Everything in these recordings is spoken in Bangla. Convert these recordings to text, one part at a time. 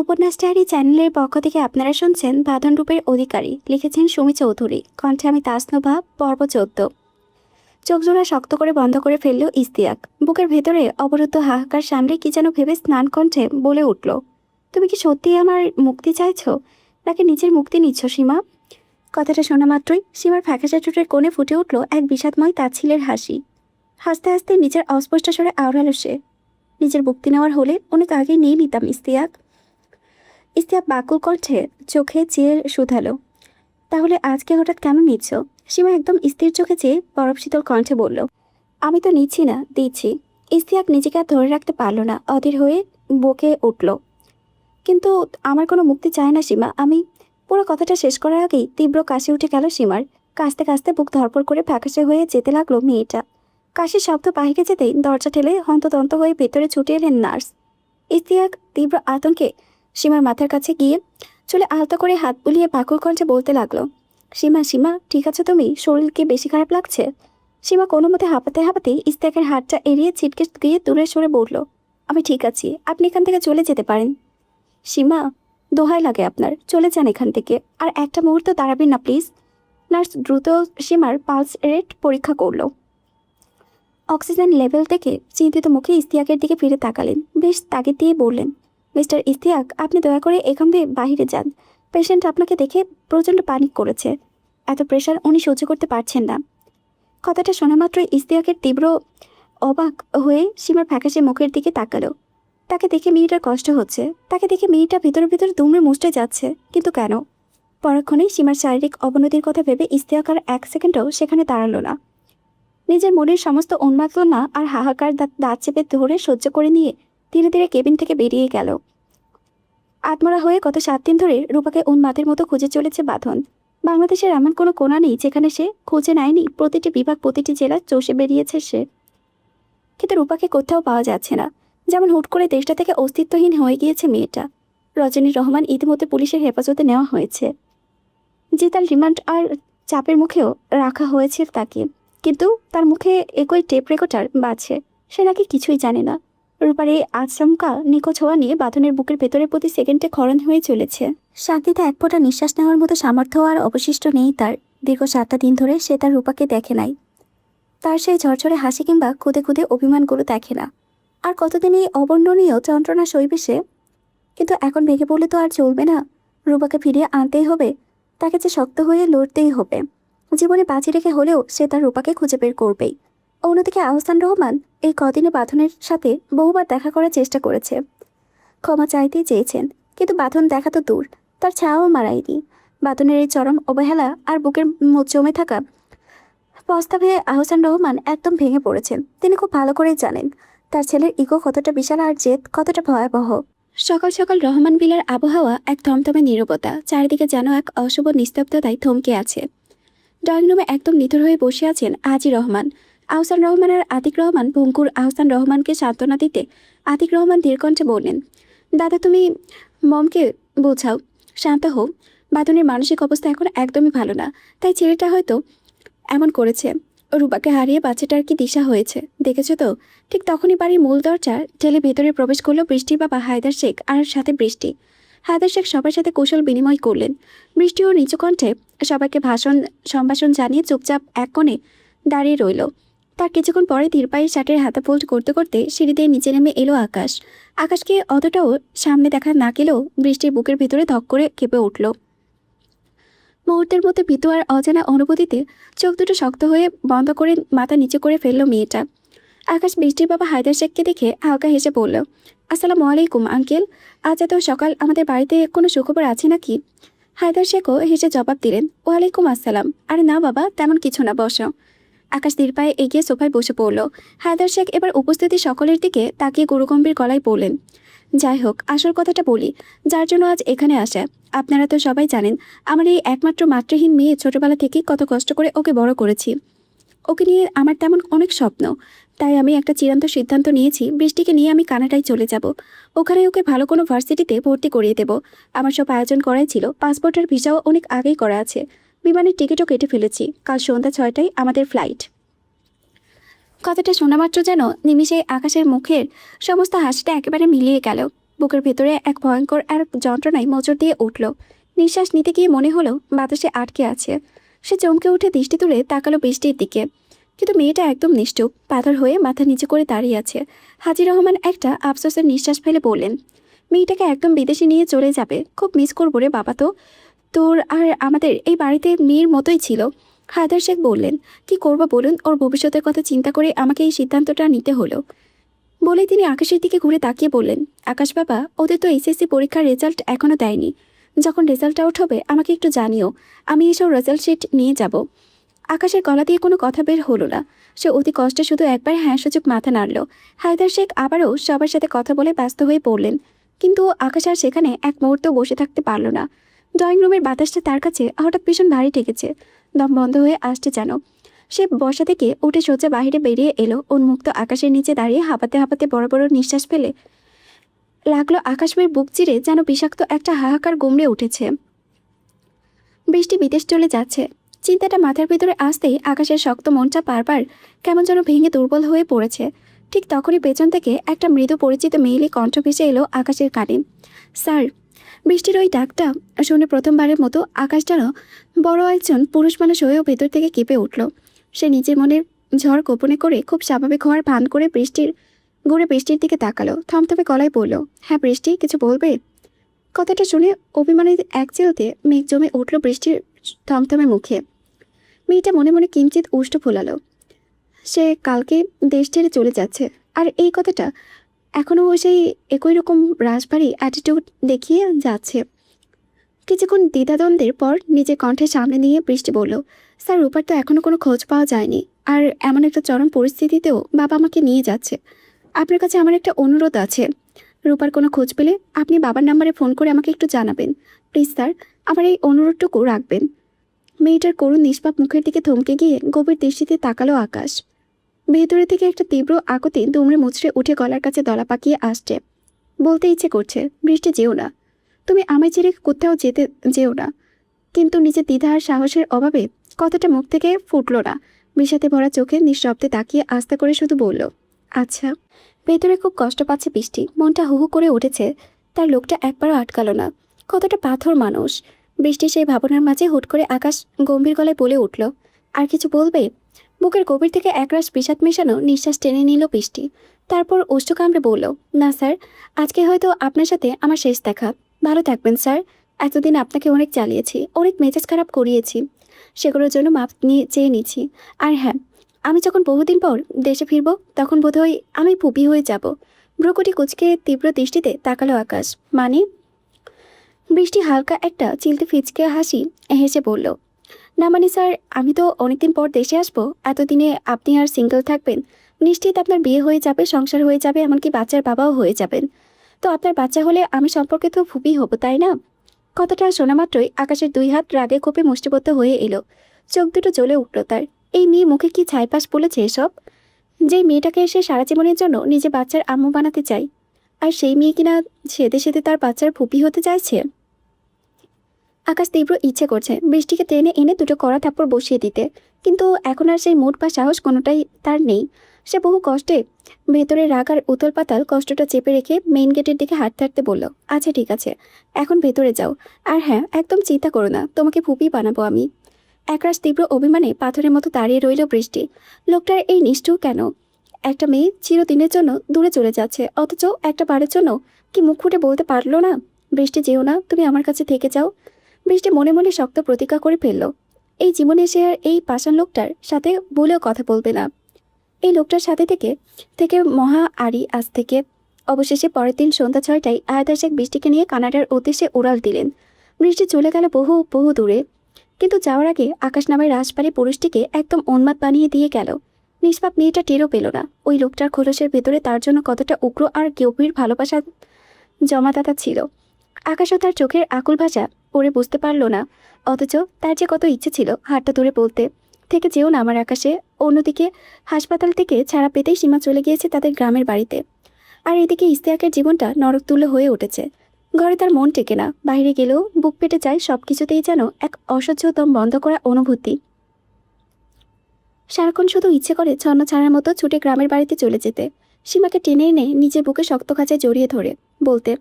উপন্যাসটি চ্যানেলের পক্ষ থেকে আপনারা শুনছেন বাঁধন রূপের অধিকারী, লিখেছেন সুমি চৌধুরী, কণ্ঠে আমি তাসনুভা। পর্ব 14। চোখজোড়া শক্ত করে বন্ধ করে ফেলল ইস্তিয়াক। বুকের ভেতরে অবরুদ্ধ হাহাকার সামলে কি যেন ভেবে স্নান কণ্ঠে বলে উঠল, তুমি কি সত্যিই আমার মুক্তি চাইছ, নাকি নিজের মুক্তি নিচ্ছ সীমা? কথাটা শোনা মাত্রই সীমার ফ্যাকাশে ঠোঁটের কোণে ফুটে উঠল এক বিষাদময় তাচ্ছিলের হাসি। হাসতে হাসতে নিজের অস্পষ্ট স্বরে আওড়ালো সে, নিজের মুক্তি নেওয়ার হলে অনেক আগেই নিয়ে নিতাম ইস্তিয়াক। ইস্তিয়াক বাকুল কণ্ঠে চোখে চেয়ে শুধালো, তাহলে আজকে হঠাৎ কেন নিচ্ছ? সীমা একদম স্থির চোখে চেয়ে বরফ শীতল কণ্ঠে বলল, আমি তো নিচ্ছি না, দিচ্ছি। ইস্তিয়াক নিজেকে আর ধরে রাখতে পারল না, অধীর হয়ে বকে উঠল, কিন্তু আমার কোনো মুক্তি চায় না সীমা। আমি পুরো কথাটা শেষ করার আগেই তীব্র কাশি উঠে গেল সীমার। কাশতে কাশতে বুক ধরপড় করে ফ্যাকাশে হয়ে যেতে লাগলো মেয়েটা। কাশির শব্দ বাহিরে যেতেই দরজা ঠেলে হন্তদন্ত হয়ে ভেতরে ছুটে এলেন নার্স। ইস্তিয়াক তীব্র আতঙ্কে সীমার মাথার কাছে গিয়ে চুলে আলতো করে হাত বুলিয়ে বাকুল কণ্ঠে বলতে লাগলো, সীমা সীমা ঠিক আছে তুমি? শরীর কি বেশি খারাপ লাগছে? সীমা কোনো মতে হাঁপাতে হাঁপাতেই ইস্তিয়াকের হাতটা এড়িয়ে ছিটকে গিয়ে দূরে সরে বলল, আমি ঠিক আছি, আপনি এখান থেকে চলে যেতে পারেন। সীমা, দোহাই লাগে আপনার, চলে যান এখান থেকে, আর একটা মুহূর্ত দাঁড়াবেন না প্লিজ। নার্স দ্রুত সীমার পালস রেট পরীক্ষা করলো। অক্সিজেন লেভেল থেকে চিন্তিত মুখে ইস্তিয়াকের দিকে ফিরে তাকালেন, বেশ তাগিদ দিয়ে বললেন, মিস্টার ইস্তিয়াক, আপনি দয়া করে এখান দিয়ে বাহিরে যান। পেশেন্ট আপনাকে দেখে প্রচণ্ড পানিক করেছে, এত প্রেশার উনি সহ্য করতে পারছেন না। কথাটা শোনা মাত্রই ইস্তিয়াকের তীব্র অবাক হয়ে সীমার ফ্যাকাশে মুখের দিকে তাকালো। তাকে দেখে মেয়েটার কষ্ট হচ্ছে, তাকে দেখে মেয়েটা ভিতরে ভিতরে দুমড়ে মুচড়ে যাচ্ছে, কিন্তু কেন? পরক্ষণেই সীমার শারীরিক অবনতির কথা ভেবে ইস্তিয়াক আর এক সেকেন্ডও সেখানে দাঁড়ালো না। নিজের মনের সমস্ত উন্মাদনা আর হাহাকার দাঁত চেপে ধরে সহ্য করে নিয়ে ধীরে ধীরে কেবিন থেকে বেরিয়ে গেল। আত্মরা হয়ে গত 7 দিন ধরে রূপাকে উন্মাদের মতো খুঁজে চলেছে বাঁধন। বাংলাদেশের এমন কোনো কোণা নেই যেখানে সে খুঁজে নেয়নি, প্রতিটি বিভাগ প্রতিটি জেলা চষে বেরিয়েছে সে, কিন্তু রূপাকে কোথাও পাওয়া যাচ্ছে না। যেমন হুট করে দেশটা থেকে অস্তিত্বহীন হয়ে গিয়েছে মেয়েটা। রজনী রহমান ইতিমধ্যে পুলিশের হেফাজতে নেওয়া হয়েছে, যে তার রিমান্ড আর চাপের মুখেও রাখা হয়েছে তাকে, কিন্তু তার মুখে একই টেপ রেকর্ডার বাজছে। সে নাকি কিছুই জানে না। রূপার এই আচমকা নিখোঁজ হওয়া নিয়ে বাঁধনের বুকের ভেতরে প্রতি সেকেন্ডে ক্ষরণ হয়ে চলেছে। শান্তিতে এক ফোঁটা নিঃশ্বাস নেওয়ার মতো সামর্থ্য আর অবশিষ্ট নেই তার। দীর্ঘ 7টা দিন ধরে সে তার রূপাকে দেখে নাই, তার সেই ঝরঝরে হাসি কিংবা খুদে খুদে অভিমানগুলো দেখে না। আর কতদিন এই অবর্ণনীয় যন্ত্রণা সইবে সে? কিন্তু এখন ভেঙে পড়লে তো আর চলবে না, রূপাকে ফিরিয়ে আনতেই হবে, তাকে যে শক্ত হয়ে লড়তেই হবে। জীবনে বাঁচি রেখে হলেও সে তার রূপাকে খুঁজে বের করবেই। অন্যদিকে আহসান রহমান এই কদিনে বাঁধনের সাথে বহুবার দেখা করার চেষ্টা করেছে, ক্ষমা চাইতেই চেয়েছেন, কিন্তু বাঁধন দেখা তো দূর, তার ছায়াও মারায়নি। বাঁধনের এই চরম অবহেলা আর বুকের জমে থাকা প্রস্তাবে আহসান রহমান একদম ভেঙে পড়েছেন। তিনি খুব ভালো করেই জানেন তার ছেলের ইগো কতটা বিশাল আর জেদ কতটা ভয়াবহ। সকাল সকাল রহমান বিলার আবহাওয়া এক থমথমে নীরবতা, চারিদিকে যেন এক অশুভ নিস্তব্ধতায় থমকে আছে। ড্রয়িং রুমে একদম নিথর হয়ে বসে আছেন আজি রহমান, আহসান রহমান আর আতিক রহমান। ভঙ্গুর আহসান রহমানকে সান্ত্বনা দিতে আতিক রহমান দীর্ঘকণ্ঠে বললেন, দাদা তুমি মমকে বোঝাও, শান্ত হও। বাঁধনের মানসিক অবস্থা এখন একদমই ভালো না, তাই ছেলেটা হয়তো এমন করেছে। রূপাকে হারিয়ে বাচ্চাটার কি দিশা হয়েছে দেখেছো তো? ঠিক তখনই বাড়ির মূল দরজা ঠেলে ভেতরে প্রবেশ করলো বৃষ্টির বাবা হায়দার শেখ আর সাথে বৃষ্টি। হায়দার শেখ সবার সাথে কৌশল বিনিময় করলেন। বৃষ্টি ও নিচু কণ্ঠে সবাইকে সম্ভাষণ জানিয়ে চুপচাপ এক কোণে দাঁড়িয়ে রইল। তার কিছুক্ষণ পরে ধীরপায়ে শার্টের হাতা ফোল্ড করতে করতে সিঁড়ি দিয়ে নিচে নেমে এলো আকাশ। আকাশকে অতটাও সামনে দেখা না গেলেও বৃষ্টির বুকের ভিতরে ধক করে কেঁপে উঠল। মুহূর্তের মধ্যে ভীতু আর অজানা অনুভূতিতে চোখ দুটো শক্ত হয়ে বন্ধ করে মাথা নিচে করে ফেলল মেয়েটা। আকাশ বৃষ্টির বাবা হায়দার শেখকে দেখে হালকা হেসে বলল, আসসালামু আলাইকুম আঙ্কেল, আজ এত সকাল আমাদের বাড়িতে কোনো সুখবর আছে নাকি? হায়দার শেখও হেসে জবাব দিলেন, ওয়ালাইকুম আসসালাম। আরে না বাবা, তেমন কিছু না, বসো। আকাশ ধীর পায়ে এগিয়ে সোফায় বসে পড়ল। হায়দার শেখ এবার উপস্থিতি সকলের দিকে তাকিয়ে গুরুগম্ভীর গলায় বললেন, যাই হোক, আসল কথাটা বলি, যার জন্য আজ এখানে আসা। আপনারা তো সবাই জানেন আমার এই একমাত্র মাতৃহীন মেয়ে ছোটবেলা থেকেই কত কষ্ট করে ওকে বড় করেছি। ওকে নিয়ে আমার তেমন অনেক স্বপ্ন, তাই আমি একটা চিরান্ত সিদ্ধান্ত নিয়েছি, বৃষ্টিকে নিয়ে আমি কানাডায় চলে যাব। ওখানে ওকে ভালো কোনো ভার্সিটিতে ভর্তি করিয়ে দেব। আমার সব আয়োজন করাই ছিল, পাসপোর্ট আর ভিসাও অনেক আগেই করা আছে, বিমানের টিকিটও কেটে ফেলেছি। কাল সন্ধ্যা 6টায় আমাদের ফ্লাইট। কথাটা শোনা মাত্র যেন নিমিষে আকাশের মুখের সমস্ত হাসিটা একেবারে মিলিয়ে গেল। বুকের ভেতরে এক ভয়ঙ্কর আর যন্ত্রণায় মোচড় দিয়ে উঠল। নিঃশ্বাস নিতে গিয়ে মনে হলো বাতাসে আটকে আছে। সে চমকে উঠে দৃষ্টি তুলে তাকালো বৃষ্টির দিকে, কিন্তু মেয়েটা একদম নিশ্চুপ, পাথর হয়ে মাথা নিচু করে দাঁড়িয়ে আছে। হাজি রহমান একটা আফসোসের নিঃশ্বাস ফেলে বললেন, মেয়েটাকে একদম বিদেশে নিয়ে চলে যাবে, খুব মিস করবো রে বাবা। তো তোর আর আমাদের এই বাড়িতে মেয়ের মতোই ছিল। হায়দার শেখ বললেন, কি করবো বলুন, ওর ভবিষ্যতের কথা চিন্তা করে আমাকে এই সিদ্ধান্তটা নিতে হলো। বলেই তিনি আকাশের দিকে ঘুরে তাকিয়ে বললেন, আকাশ বাবা, ওদের তো এইচএসসি পরীক্ষার রেজাল্ট এখনও দেয়নি। যখন রেজাল্ট আউট হবে আমাকে একটু জানিও, আমি এসব রেজাল্ট শিট নিয়ে যাব। আকাশের গলা দিয়ে কোনো কথা বের হলো না। সে অতি কষ্টে শুধু একবার হ্যাঁ সূচক মাথা নাড়ল। হায়দার শেখ আবারও সবার সাথে কথা বলে ব্যস্ত হয়ে পড়লেন, কিন্তু আকাশ আর সেখানে এক মুহূর্তেও বসে থাকতে পারল না। ড্রয়িং রুমের বাতাসটা তার কাছে হঠাৎ ভীষণ ভারী ঠেকেছে, দম বন্ধ হয়ে আসছে যেন। সে বসা থেকে উঠে সোজা বাহিরে বেরিয়ে এলো, উন্মুক্ত আকাশের নিচে দাঁড়িয়ে হাঁপাতে হাঁপাতে বড় বড় নিঃশ্বাস ফেলে লাগলো আকাশের বুক চিরে যেন বিষাক্ত একটা হাহাকার গুমড়ে উঠেছে। বৃষ্টি বিদেশ চলে যাচ্ছে, চিন্তাটা মাথার ভিতরে আসতেই আকাশের শক্ত মনটা বারবার কেমন যেন ভেঙে দুর্বল হয়ে পড়েছে। ঠিক তখনই পেছন থেকে একটা মৃদু পরিচিত মেয়েলি কণ্ঠ ভেসে এলো আকাশের কানে, স্যার। বৃষ্টির ওই ডাকটা শুনে প্রথমবারের মতো আকাশ যেন বড় একজন পুরুষ মানুষ হয়েও ভেতর থেকে কেঁপে উঠল। সে নিজের মনের ঝড় গোপনে করে খুব স্বাভাবিক হওয়ার ভান করে বৃষ্টির দিকে তাকালো, থমথমে গলায় বলল, হ্যাঁ বৃষ্টি, কিছু বলবে? কথাটা শুনে অভিমানের এক চিলতে মেঘ জমে উঠল বৃষ্টির থমথমে মুখে। মেয়েটা মনে মনে কিঞ্চিত উষ্ট ফোলালো। সে কালকে দেশ ছেড়ে চলে যাচ্ছে, আর এই কথাটা এখনও সেই একই রকম রাশভারী অ্যাটিটিউড দেখিয়ে যাচ্ছে। কিছুক্ষণ দ্বিধাদ্বন্দ্বের পর নিজের কণ্ঠে সামনে নিয়ে বৃষ্টি বলল, স্যার, রূপার তো এখনও কোনো খোঁজ পাওয়া যায়নি, আর এমন একটা চরম পরিস্থিতিতেও বাবা আমাকে নিয়ে যাচ্ছে। আপনার কাছে আমার একটা অনুরোধ আছে, রূপার কোনো খোঁজ পেলে আপনি বাবার নাম্বারে ফোন করে আমাকে একটু জানাবেন প্লিজ স্যার, আমার এই অনুরোধটুকু রাখবেন। মেয়েটার করুণ নিষ্পাপ মুখের দিকে থমকে গিয়ে গভীর দৃষ্টিতে তাকালো আকাশ। ভেতরে থেকে একটা তীব্র আকুতি দুমড়ে মুচড়ে উঠে গলার কাছে দলা পাকিয়ে আসছে। বলতে ইচ্ছে করছে, বৃষ্টি যেও না, তুমি আমায় ছেড়ে কোথাও যেও না, কিন্তু নিজের দ্বিধা আর সাহসের অভাবে কথাটা মুখ থেকে ফুটল না। বিষাদে ভরা চোখে নিঃশব্দে তাকিয়ে আস্তে করে শুধু বলল, আচ্ছা। ভেতরে খুব কষ্ট পাচ্ছে বৃষ্টি, মনটা হু হু করে উঠেছে। তার লোকটা একবারও আটকালো না। কতটা পাথর মানুষ। বৃষ্টি সেই ভাবনার মাঝে হুট করে আকাশ গম্ভীর গলায় বলে উঠল, আর কিছু বলবে? বুকের গভীর থেকে একরাশ বিষাদ মেশানো নিঃশ্বাস টেনে নিল বৃষ্টি। তারপর ওষ্ঠ কামড়ে বলল, না স্যার, আজকে হয়তো আপনার সাথে আমার শেষ দেখা। ভালো থাকবেন স্যার। এতদিন আপনাকে অনেক চালিয়েছি, অনেক মেজাজ খারাপ করিয়েছি, সেগুলোর জন্য মাপ চেয়ে নিচ্ছি। আর হ্যাঁ, আমি যখন বহুদিন পর দেশে ফিরব তখন বোধহয় আমি পুপি হয়ে যাব। ভ্রুকুটি কুচকে তীব্র দৃষ্টিতে তাকালো আকাশ। মানে? বৃষ্টি হালকা একটা চিলতে ফিচকে হাসি হেসে বলল, না মানে স্যার, আমি তো অনেকদিন পর দেশে আসবো, এতদিনে আপনি আর সিঙ্গেল থাকবেন, নিশ্চিত আপনার বিয়ে হয়ে যাবে, সংসার হয়ে যাবে, এমনকি বাচ্চার বাবাও হয়ে যাবেন। তো আপনার বাচ্চা হলে আমি সম্পর্কে তো ফুপি হব, তাই না? কথাটা শোনা মাত্রই আকাশের দুই হাত রাগে কোপে মুষ্টিবদ্ধ হয়ে এলো। চোখ দুটো জ্বলে উঠল তার। এই মেয়ে মুখে কি ছাইপাস বলেছে এসব? যেই মেয়েটাকে সে সারা জীবনের জন্য নিজে বাচ্চার আম্মু বানাতে চায়, আর সেই মেয়ে কিনা সেদে সেদে তার বাচ্চার ফুপি হতে চাইছে। আকাশ তীব্র ইচ্ছে করছে বৃষ্টিকে টেনে এনে দুটো কড়া থাপ্পড় বসিয়ে দিতে, কিন্তু এখন আর সেই মুড বা সাহস কোনোটাই তার নেই। সে বহু কষ্টে ভেতরে রাগ আর উতল পাতাল কষ্টটা চেপে রেখে মেইন গেটের দিকে হাঁটতে হাঁটতে বলল, আচ্ছা ঠিক আছে, এখন ভেতরে যাও। আর হ্যাঁ, একদম চিন্তা করো না, তোমাকে ফুপি বানাবো আমি। একরাশ তীব্র অভিমানে পাথরের মতো দাঁড়িয়ে রইল বৃষ্টি। লোকটার এই নিষ্ঠুর কেন? একটা মেয়ে চিরদিনের জন্য দূরে চলে যাচ্ছে, অথচ একটা বারের জন্য কি মুখ ফুটে বলতে পারলো না, বৃষ্টি যেও না, তুমি আমার কাছে থেকে যাও। বৃষ্টি মনে মনে শক্ত প্রতিজ্ঞা করে ফেলল, এই জীবনে সে আর এই পাষাণ লোকটার সাথে বলেও কথা বলবে না। এই লোকটার সাথে থেকে থেকে মহা আরি আজ থেকে। অবশেষে পরের দিন সন্ধ্যা 6টায় আয়াত শেখ বৃষ্টিকে নিয়ে কানাডার উদ্দেশ্যে উড়াল দিলেন। বৃষ্টি চলে গেল বহু বহু দূরে, কিন্তু যাওয়ার আগে আকাশ নামের রাজবাড়ি পুরুষটিকে একদম উন্মাদ বানিয়ে দিয়ে গেল। নিষ্পাপ মেয়েটা টেরও পেল না ওই লোকটার খোলসের ভেতরে তার জন্য কতটা উগ্র আর গভীর ভালোবাসা জমাদাতা ছিল। আকাশও তার চোখের আকুল ভাষা পড়ে বুঝতে পারল না, অথচ তার যে কত ইচ্ছে ছিল হাতটা ধরে বলতে, থেকে যেও না আমার আকাশে। অন্যদিকে হাসপাতাল থেকে ছাড়া পেতেই সীমা চলে গিয়েছে তাদের গ্রামের বাড়িতে। আর এদিকে ইস্তেয়াকের জীবনটা নরকতুল্য হয়ে উঠেছে। ঘরে তার মন টেকে না, বাইরে গেলেও বুক পেটে যায়, সব কিছুতেই যেন এক অসহ্য দম বন্ধ করা অনুভূতি। সারাক্ষণ শুধু ইচ্ছে করে ছন্ন ছাড়ার মতো ছুটে গ্রামের বাড়িতে চলে যেতে, সীমাকে টেনে এনে নিজের বুকে শক্ত খাঁচায় জড়িয়ে ধরে বলতে,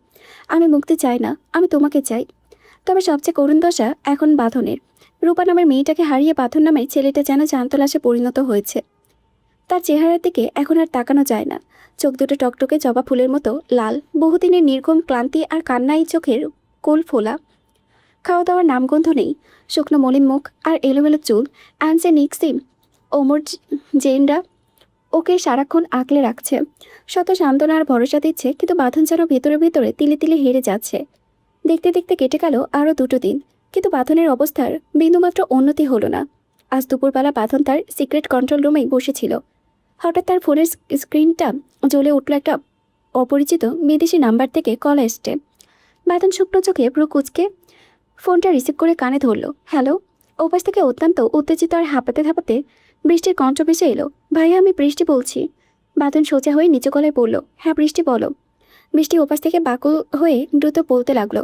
আমি মুক্তি চাই না, আমি তোমাকে চাই। তবে সবচেয়ে করুণ দশা এখন বাঁধনের। রূপা নামের মেয়েটাকে হারিয়ে বাঁধন নামের ছেলেটা যেন জ্যান্ত লাশে পরিণত হয়েছে। তার চেহারার দিকে এখন আর তাকানো যায় না। চোখ দুটো টকটকে জবা ফুলের মতো লাল, বহুদিনের নির্ঘুম ক্লান্তি আর কান্নাই চোখের কোল ফোলা। খাওয়া দাওয়ার নামগন্ধ নেই। শুকনো মলিন মুখ আর এলোমেলো চুল। অ্যান্সে নিক্সি ওমর জেনরা ওকে সারাক্ষণ আগলে রাখছে, শত সান্ত্বনা আর ভরসা দিচ্ছে, কিন্তু বাঁধন যেন ভেতরে ভেতরে তিলে তিলে হেরে যাচ্ছে। দেখতে দেখতে কেটে গেল আরও 2টো দিন, কিন্তু বাঁধনের অবস্থার বিন্দুমাত্র উন্নতি হলো না। আজ দুপুরবেলা বাঁধন তার সিক্রেট কন্ট্রোল রুমেই বসেছিল। হঠাৎ তার ফোনের স্ক্রিনটা জ্বলে উঠল একটা অপরিচিত বিদেশি নাম্বার থেকে কল এসছে। বাঁধন শুকনো চোখে পুরো কুচকে ফোনটা রিসিভ করে কানে ধরল। হ্যালো। ওপাশ থেকে অত্যন্ত উত্তেজিত আর হাঁপাতে হাঁপাতে বৃষ্টির কণ্ঠ ভেসে এলো। ভাইয়া, আমি বৃষ্টি বলছি। বাঁধন সোজা হয়ে নিচু গলায় বলল, হ্যাঁ বৃষ্টি বলো। বৃষ্টি ওপাশ থেকে বাকুল হয়ে দ্রুত বলতে লাগলো,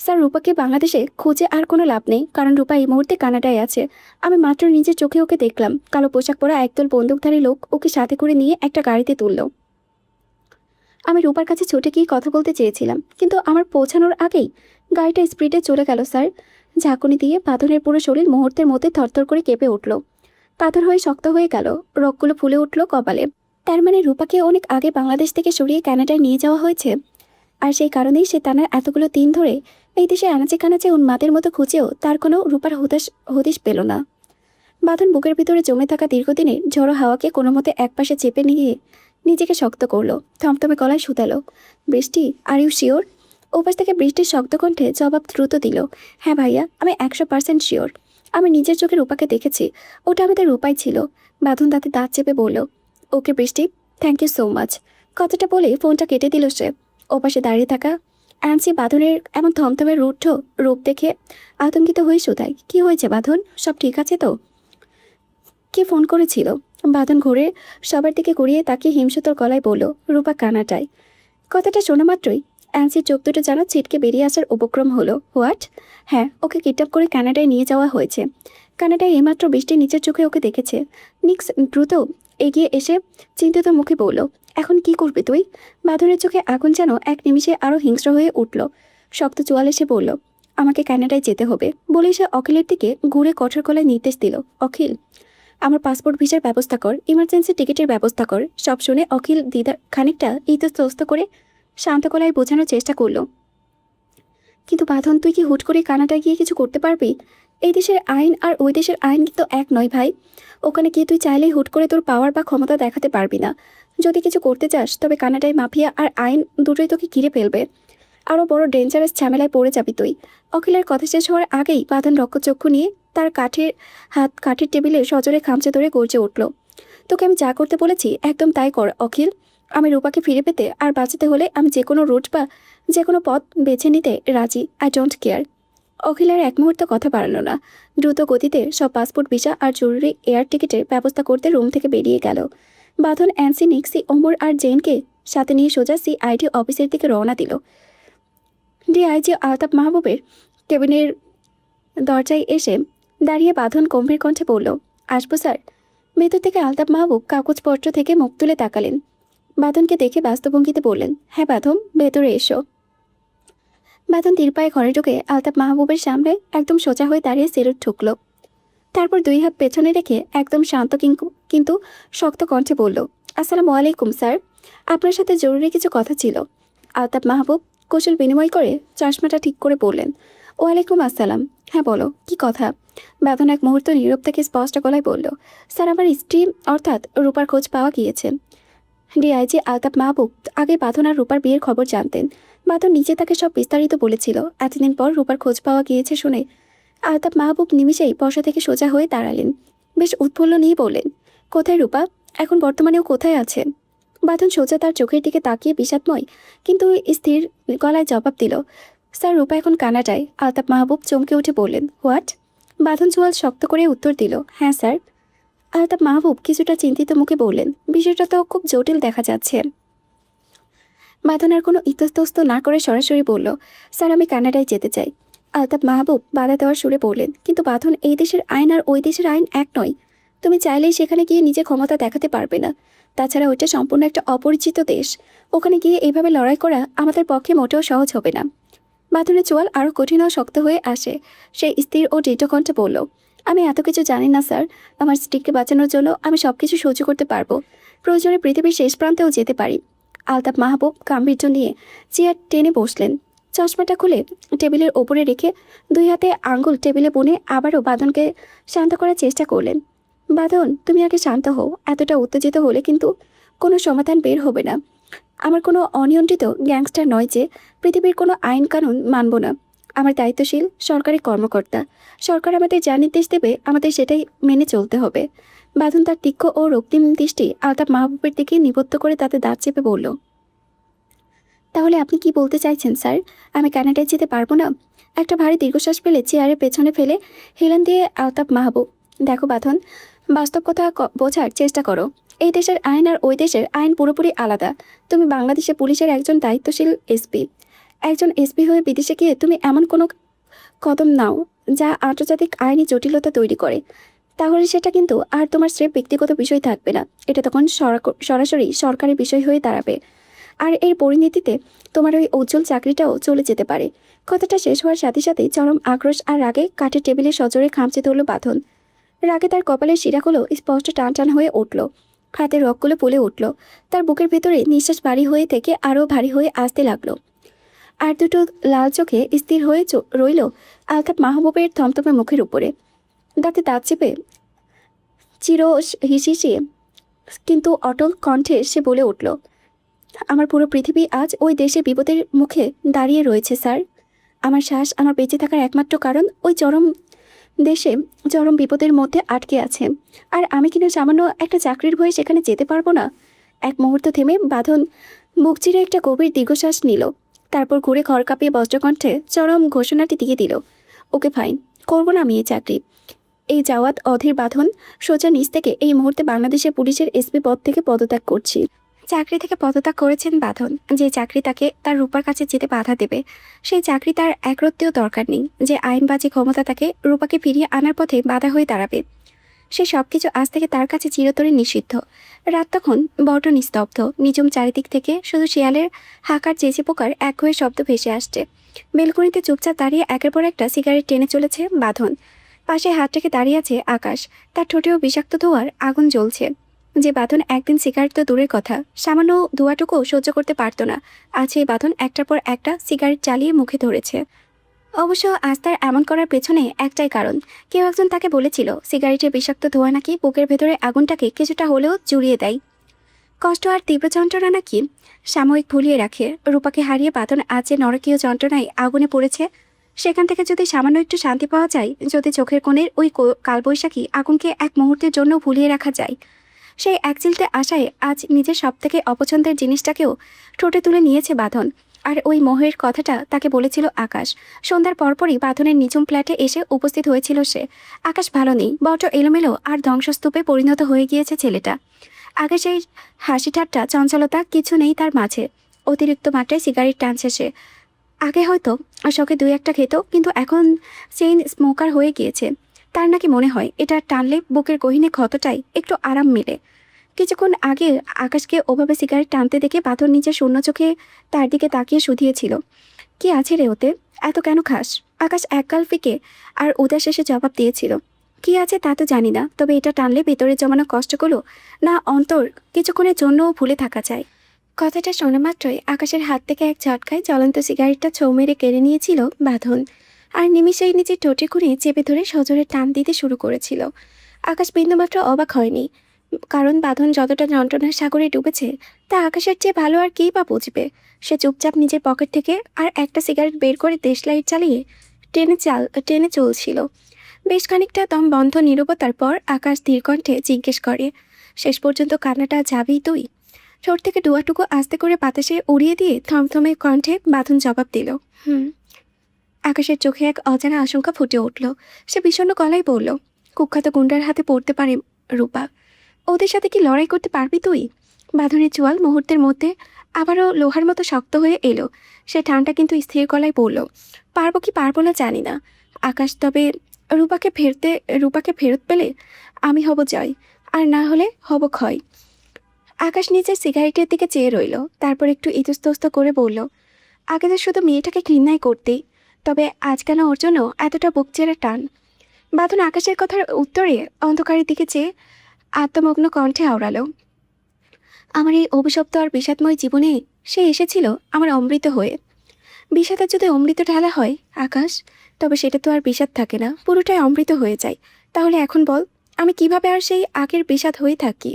স্যার রূপাকে বাংলাদেশে খুঁজে আর কোনো লাভ নেই, কারণ রূপা এই মুহূর্তে কানাডায় আছে। আমি মাত্র নিজের চোখে ওকে দেখলাম। কালো পোশাক পরা একদল বন্দুকধারী লোক ওকে সাথে করে নিয়ে একটা গাড়িতে তুলল। আমি রূপার কাছে ছুটে গিয়ে কথা বলতে চেয়েছিলাম, কিন্তু আমার পৌঁছানোর আগেই গাড়িটা স্পিডে চলে গেল স্যার। ঝাঁকুনি দিয়ে পাথরের পুরো শরীর মুহূর্তের মধ্যে থরথর করে কেঁপে উঠল। পাথর হয়ে শক্ত হয়ে গেল, রগগুলো ফুলে উঠল কপালে। তার মানে রূপাকে অনেক আগে বাংলাদেশ থেকে সরিয়ে কানাডায় নিয়ে যাওয়া হয়েছে, আর সেই কারণেই সে টানা এতগুলো দিন ধরে এই দেশে আনাচে কানাচে উন্মাদের মতো খুঁজেও তার কোনো রূপার হদিশ পেল না। বাঁধন বুকের ভিতরে জমে থাকা দীর্ঘদিনের ঝড়ো হাওয়াকে কোনো মতে একপাশে চেপে নিয়ে নিজেকে শক্ত করলো। থমথমে গলায় শুধালো, বৃষ্টি, আর ইউ শিওর? ওপাশ থেকে বৃষ্টির শক্ত কণ্ঠে জবাব দ্রুত দিল, হ্যাঁ ভাইয়া, আমি 100% শিওর। আমি নিজের চোখে রূপাকে দেখেছি, ওটা আমাদের রূপাই ছিল। বাঁধন তাতে দাঁত চেপে বলল, ওকে বৃষ্টি, থ্যাংক ইউ সো মাচ। কথাটা বলে ফোনটা কেটে দিল সে। ওপাশে দাঁড়িয়ে থাকা অ্যান্সি বাঁধনের এমন থমথমে রুদ্ধ রূপ দেখে আতঙ্কিত হয়ে শোধায়, কি হয়েছে বাঁধন, সব ঠিক আছে তো? কে ফোন করেছিল? বাঁধন ঘুরে সবার দিকে ঘুরিয়ে তাকিয়ে হিমশীতল গলায় বলল, রূপা কানাডায়। কথাটা শোনা মাত্রই অ্যান্সির চোখ দুটো যেন ছিটকে বেরিয়ে আসার উপক্রম হলো। হোয়াট? হ্যাঁ, ওকে কিডন্যাপ করে কানাডায় নিয়ে যাওয়া হয়েছে। কানাডায় এইমাত্র বৃষ্টি নিচের চোখে ওকে দেখেছে। নিক্স দ্রুত এগিয়ে এসে চিন্তিত মুখে বলল, এখন কি করবি তুই? বাঁধনের চোখে আগুন যেন এক নিমিষে আরও হিংস্র হয়ে উঠল। শক্ত চোয়ালে সে বলল, আমাকে কানাডায় যেতে হবে। বলেই সে অখিলের দিকে ঘুরে কঠোর গলায় নির্দেশ দিল, অখিল, আমার পাসপোর্ট ভিসার ব্যবস্থা কর, ইমার্জেন্সি টিকিটের ব্যবস্থা কর। সব শুনে অখিল দিদা খানিকটা ইতস্তত করে শান্ত গলায় বোঝানোর চেষ্টা করলো, কিন্তু বাঁধন, তুই কি হুট করে কানাডায় গিয়ে কিছু করতে পারবি? এই দেশের আইন আর ওই দেশের আইন কিন্তু এক নয় ভাই। ওখানে গিয়ে তুই চাইলেই হুট করে তোর পাওয়ার বা ক্ষমতা দেখাতে পারবি না। যদি কিছু করতে চাস তবে কানাডায় মাফিয়া আর আইন দুটোই তোকে ঘিরে ফেলবে। আরও বড় ডেঞ্জারাস ঝামেলায় পড়ে যাবি তুই। অখিলের কথা শেষ হওয়ার আগেই বাঁধন রক্তচক্ষু নিয়ে তার কাঠের টেবিলে সজোরে খামচে ধরে গর্জে উঠল, তোকে আমি যা করতে বলেছি একদম তাই কর অখিল। আমি রূপাকে ফিরে পেতে আর বাঁচাতে হলে আমি যে কোনো রুট বা যে কোনো পথ বেছে নিতে রাজি। I don't care. অখিল আর এক মুহূর্ত কথা বাড়ালো না। দ্রুত গতিতে সব পাসপোর্ট ভিসা আর জরুরি এয়ার টিকিটের ব্যবস্থা করতে রুম থেকে বেরিয়ে গেল। বাঁধন অ্যান্সি, নিক্সি, ওমর আর জেনকে সাথে নিয়ে সোজা CID অফিসের দিকে রওনা দিল। DIG আলতাফ মাহবুবের কেবিনের দরজায় এসে দাঁড়িয়ে বাঁধন গম্ভীর কণ্ঠে বলল, আসবো স্যার? ভেতর থেকে আলতাফ মাহবুব কাগজপত্র থেকে মুখ তুলে তাকালেন। বাঁধনকে দেখে ব্যস্তভঙ্গিতে বললেন, হ্যাঁ বাঁধন, ভেতরে এসো। বাঁধন ধীর পায়ে ঘরে ঢুকে আলতাফ মাহবুবের সামনে একদম সোজা হয়ে দাঁড়িয়ে সেলুট ঠুকল। তারপর 2 হাত পেছনে রেখে একদম শান্ত কিন্তু শক্ত কণ্ঠে বলল, আসসালামু আলাইকুম স্যার, আপনার সাথে জরুরি কিছু কথা ছিল। আলতাফ মাহবুব কৌশল বিনিময় করে চশমাটা ঠিক করে বললেন, ওয়ালাইকুম আসসালাম, হ্যাঁ বলো, কি কথা? বাঁধন এক মুহূর্ত নীরব থেকে স্পষ্ট গলায় বলল, স্যার আমার স্ত্রী অর্থাৎ রূপার খোঁজ পাওয়া গিয়েছে। DIG আলতাফ মাহবুব আগে বাঁধন আর রূপার বিয়ের খবর জানতেন। বাঁধন নিজে তাকে সব বিস্তারিত বলেছিল। এতদিন পর রূপার খোঁজ পাওয়া গিয়েছে শুনে আলতাফ মাহবুব নিমিষেই বসা থেকে সোজা হয়ে দাঁড়ালেন। বেশ উৎফুল্ল নিয়ে বললেন, কোথায় রূপা? এখন বর্তমানে ও কোথায় আছে? বাঁধন সোজা তার চোখের দিকে তাকিয়ে বিষাদময় কিন্তু স্থির গলায় জবাব দিল, স্যার রূপা এখন কানাডায়। আলতাফ মাহবুব চমকে উঠে বললেন, হোয়াট? বাঁধন চোয়াল শক্ত করে উত্তর দিল, হ্যাঁ স্যার। আলতাফ মাহবুব কিছুটা চিন্তিত মুখে বললেন, বিষয়টা তো খুব জটিল দেখা যাচ্ছে। বাঁধন আর কোনো ইতস্তত না করে সরাসরি বলল, স্যার আমি কানাডায় যেতে চাই। আলতাফ মাহবুব বাধা দেওয়ার সুরে বললেন, কিন্তু বাঁধন, এই দেশের আইন আর ওই দেশের আইন এক নয়। তুমি চাইলেই সেখানে গিয়ে নিজের ক্ষমতা দেখাতে পারবে না। তাছাড়া ওইটা সম্পূর্ণ একটা অপরিচিত দেশ। ওখানে গিয়ে এইভাবে লড়াই করা আমাদের পক্ষে মোটেও সহজ হবে না। বাঁধনের চোয়াল আরও কঠিন ও শক্ত হয়ে আসে। সে স্থির ও দৃঢ় কণ্ঠে বলল, আমি এত কিছু জানি না স্যার। আমার স্ত্রীকে বাঁচানোর জন্য আমি সব কিছু সহ্য করতে পারবো। প্রয়োজনে পৃথিবীর শেষ প্রান্তেও যেতে পারি। আলতাফ মাহবুব গাম্ভীর্য নিয়ে চেয়ার টেনে বসলেন। চশমাটা খুলে টেবিলের ওপরে রেখে 2 হাতে আঙ্গুল টেবিলে বুনে আবারও বাঁধনকে শান্ত করার চেষ্টা করলেন। বাঁধন, তুমি আগে শান্ত হও। এতটা উত্তেজিত হলে কিন্তু কোনো সমাধান বের হবে না। আমার কোনো অনিয়ন্ত্রিত গ্যাংস্টার নয় যে পৃথিবীর কোনো আইন কানুন মানব না। আমার দায়িত্বশীল সরকারি কর্মকর্তা। সরকার আমাদের যা নির্দেশ দেবে আমাদের সেটাই মেনে চলতে হবে। বাঁধন তার তীক্ষ্ণ ও রক্তিম দৃষ্টি আলতাফ মাহবুবের দিকে নিবদ্ধ করে তাতে দাঁত চেপে বলল, তাহলে আপনি কি বলতে চাইছেন স্যার? আমি কানাডায় যেতে পারবো না? একটা ভারী দীর্ঘশ্বাস ফেলে চেয়ারের পেছনে ফেলে হেলান দিয়ে আলতাফ মাহবুব, দেখো বাঁধন, বাস্তব কথা বোঝার চেষ্টা করো। এই দেশের আইন আর ওই দেশের আইন পুরোপুরি আলাদা। তুমি বাংলাদেশের পুলিশের একজন দায়িত্বশীল এসপি। একজন এসপি হয়ে বিদেশে গিয়ে তুমি এমন কোনো কদম নাও যা আন্তর্জাতিক আইনি জটিলতা তৈরি করে, তাহলে সেটা কিন্তু আর তোমার স্রেফ ব্যক্তিগত বিষয় থাকবে না। এটা তখন সরাসরি সরকারি বিষয় হয়ে দাঁড়াবে। আর এর পরিণতিতে তোমার ওই উজ্জ্বল চাকরিটাও চলে যেতে পারে। কথাটা শেষ হওয়ার সাথে সাথেই চরম আক্রোশ আর রাগে কাঠের টেবিলে সজোরে খামচে ধরল বাঁধন। রাগে তার কপালের শিরাগুলো স্পষ্ট টান টান হয়ে উঠল। হাতের রগগুলো ফুলে উঠল। তার বুকের ভেতরে নিঃশ্বাস ভারী হয়ে থেকে আরও ভারী হয়ে আসতে লাগলো। আর দুটো লাল চোখে স্থির হয়ে রইল আলতাফ মাহবুবের থমথমে মুখের উপরে। দাঁতে দাঁত চেপে চির হিসিয়ে কিন্তু অটল কণ্ঠে সে বলে উঠল, আমার পুরো পৃথিবী আজ ওই দেশের বিপদের মুখে দাঁড়িয়ে রয়েছে স্যার। আমার শ্বাস আমার বেঁচে থাকার একমাত্র কারণ ওই চরম বিপদের মধ্যে আটকে আছে। আর আমি কিনা সামান্য একটা চাকরির ভয়ে সেখানে যেতে পারবো না? এক মুহূর্ত থেমে বাঁধন বুক চিরে একটা গভীর দীর্ঘশ্বাস নিল। তারপর ঘুরে ঘর কাঁপিয়ে বজ্রকণ্ঠে চরম ঘোষণাটি দিয়ে দিল, ওকে ফাইন, করবো না আমি এই চাকরি। এই যাওয়াত অধীর বাঁধন সোজা নিচ থেকে এই মুহূর্তে বাংলাদেশের পুলিশের এসপি পদ থেকে পদত্যাগ করছি। চাকরি থেকে পদত্যাগ করেছেন বাঁধন। যে চাকরি তাকে তার রূপার কাছে যেতে বাধা দেবে, সেই চাকরি তার একরত্তেও দরকার নেই। যে আইনবাজি ক্ষমতা তাকে রূপাকে ফিরিয়ে আনার পথে বাধা হয়ে দাঁড়াবে, সে সব কিছু আজ থেকে তার কাছে চিরতরে নিষিদ্ধ। রাত তখন বড় নিস্তব্ধ। নিঝুম চারিদিক থেকে শুধু শিয়ালের হাঁকার চেঁচে পোকার একঘেয়ে শব্দ ভেসে আসছে। বেলকনিতে চুপচাপ দাঁড়িয়ে একের পর একটা সিগারেট টেনে চলেছে বাঁধন। পাশে হাত রেখে দাঁড়িয়ে আছে আকাশ। তার ঠোঁটেও বিষাক্ত ধোঁয়ার আগুন জ্বলছে। যে বাঁধন একদিন সিগারেট তো দূরের কথা, সামান্য ধোঁয়াটুকুও সহ্য করতে পারত না, আজ এই বাঁধন একটার পর একটা সিগারেট জ্বালিয়ে মুখে ধরেছে। অবশ্য আজ তার এমন করার পেছনে একটাই কারণ। কেউ একজন তাকে বলেছিল সিগারেটের বিষাক্ত ধোঁয়া নাকি বুকের ভেতরে আগুনটাকে কিছুটা হলেও জুড়িয়ে দেয়। কষ্ট আর তীব্র যন্ত্রণা নাকি সাময়িক ভুলিয়ে রাখে। রূপাকে হারিয়ে বাঁধন আজ যে নরকীয় যন্ত্রণায় আগুনে পড়েছে, সেখান থেকে যদি সামান্য একটু শান্তি পাওয়া যায়, যদি চোখের কোণের ওই কালবৈশাখী আগুনকে এক মুহূর্তের জন্য ভুলিয়ে রাখা যায়, সেই একচিলতে আশায় আজ নিজের সবথেকে অপছন্দের জিনিসটাকেও ঠোঁটে তুলে নিয়েছে বাঁধন। আর ওই মোহের কথাটা তাকে বলেছিল আকাশ। সন্ধ্যার পরপরই বাঁধনের নিঝুম ফ্ল্যাটে এসে উপস্থিত হয়েছিল সে। আকাশ ভালো নেই, বড় এলোমেলো আর ধ্বংসস্তূপে পরিণত হয়ে গিয়েছে ছেলেটা। আগে সেই হাসি ঠাট্টা চঞ্চলতা কিছু নেই তার মাঝে। অতিরিক্ত মাত্রায় সিগারেট টানছে সে। আগে হয়তো শখে 2-1টা খেত, কিন্তু এখন চেইন স্মোকার হয়ে গিয়েছে। তার নাকি মনে হয় এটা টানলে বুকের গহীনে ক্ষতটাই একটু আরাম মেলে। কিছুক্ষণ আগে আকাশকে ওভাবে সিগারেট টানতে দেখে বাঁধন নিজের শূন্য চোখে তার দিকে তাকিয়ে শুধিয়েছিল, কি আছে রে ওতে, এত কেন খাস? আকাশ একগাল ফিকে আর উদাস শেষে জবাব দিয়েছিল, কি আছে তা তো জানি না, তবে এটা টানলে ভেতরে জমানো কষ্টগুলো না অন্তর কিছুক্ষণের জন্যও ভুলে থাকা যায়। কথাটা শোনা মাত্রই আকাশের হাত থেকে এক ঝটকায় জ্বলন্ত সিগারেটটা ছৌ মেরে কেড়ে নিয়েছিল বাঁধন। আর নিমিষেই নিজের ঠোঁটে করে চেপে ধরে সজোরে টান দিতে শুরু করেছিল। আকাশ বিন্দুমাত্র অবাক হয়নি, কারণ বাঁধন যতটা যন্ত্রণার সাগরে ডুবেছে তা আকাশের চেয়ে ভালো আর কেই বা বুঝবে। সে চুপচাপ নিজের পকেট থেকে আর একটা সিগারেট বের করে দেশলাইট চালিয়ে টেনে চলছিল। বেশ খানিকটা দম বন্ধ নীরবতার পর আকাশ ধীর কণ্ঠে জিজ্ঞেস করে, শেষ পর্যন্ত কান্নাটা যাবেই তুই? ঠোঁট থেকে ডুয়াটুকু আস্তে করে বাতাসে উড়িয়ে দিয়ে থমথমে কণ্ঠে বাঁধন জবাব দিল, আকাশের চোখে এক অজানা আশঙ্কা ফুটে উঠল। সে বিষণ্ণ গলায় বলল, কুখ্যাত গুন্ডার হাতে পড়তে পারে রূপা, ওদের সাথে কি লড়াই করতে পারবি তুই? বাঁধনের চোয়াল মুহূর্তের মধ্যে আবারও লোহার মতো শক্ত হয়ে এলো। সে ঠান্ডা কিন্তু স্থির গলায় বলল, পারবো কি পারবো না জানি না আকাশ, তবে রূপাকে ফেরত পেলে আমি হব জয়, আর না হলে হব ক্ষয়। আকাশ নিজের সিগারেটের দিকে চেয়ে রইল, তারপর একটু ইতস্তত করে বলল, আগে তো শুধু মেয়েটাকে ঘৃণাই করতেই, তবে আজ কেন ওর জন্য এতটা বুক চেড়ে টান? বাঁধন আকাশের কথার উত্তরে অন্ধকারের দিকে চেয়ে আত্মমগ্ন কণ্ঠে আওড়ালো, আমার এই অভিশপ্ত আর বিষাদময় জীবনে সে এসেছিল আমার অমৃত হয়ে। বিষাদের যদি অমৃত ঢালা হয় আকাশ, তবে সেটা তো আর বিষাদ থাকে না, পুরোটাই অমৃত হয়ে যায়। তাহলে এখন বল, আমি কিভাবে আর সেই আগের বিষাদ হয়ে থাকি?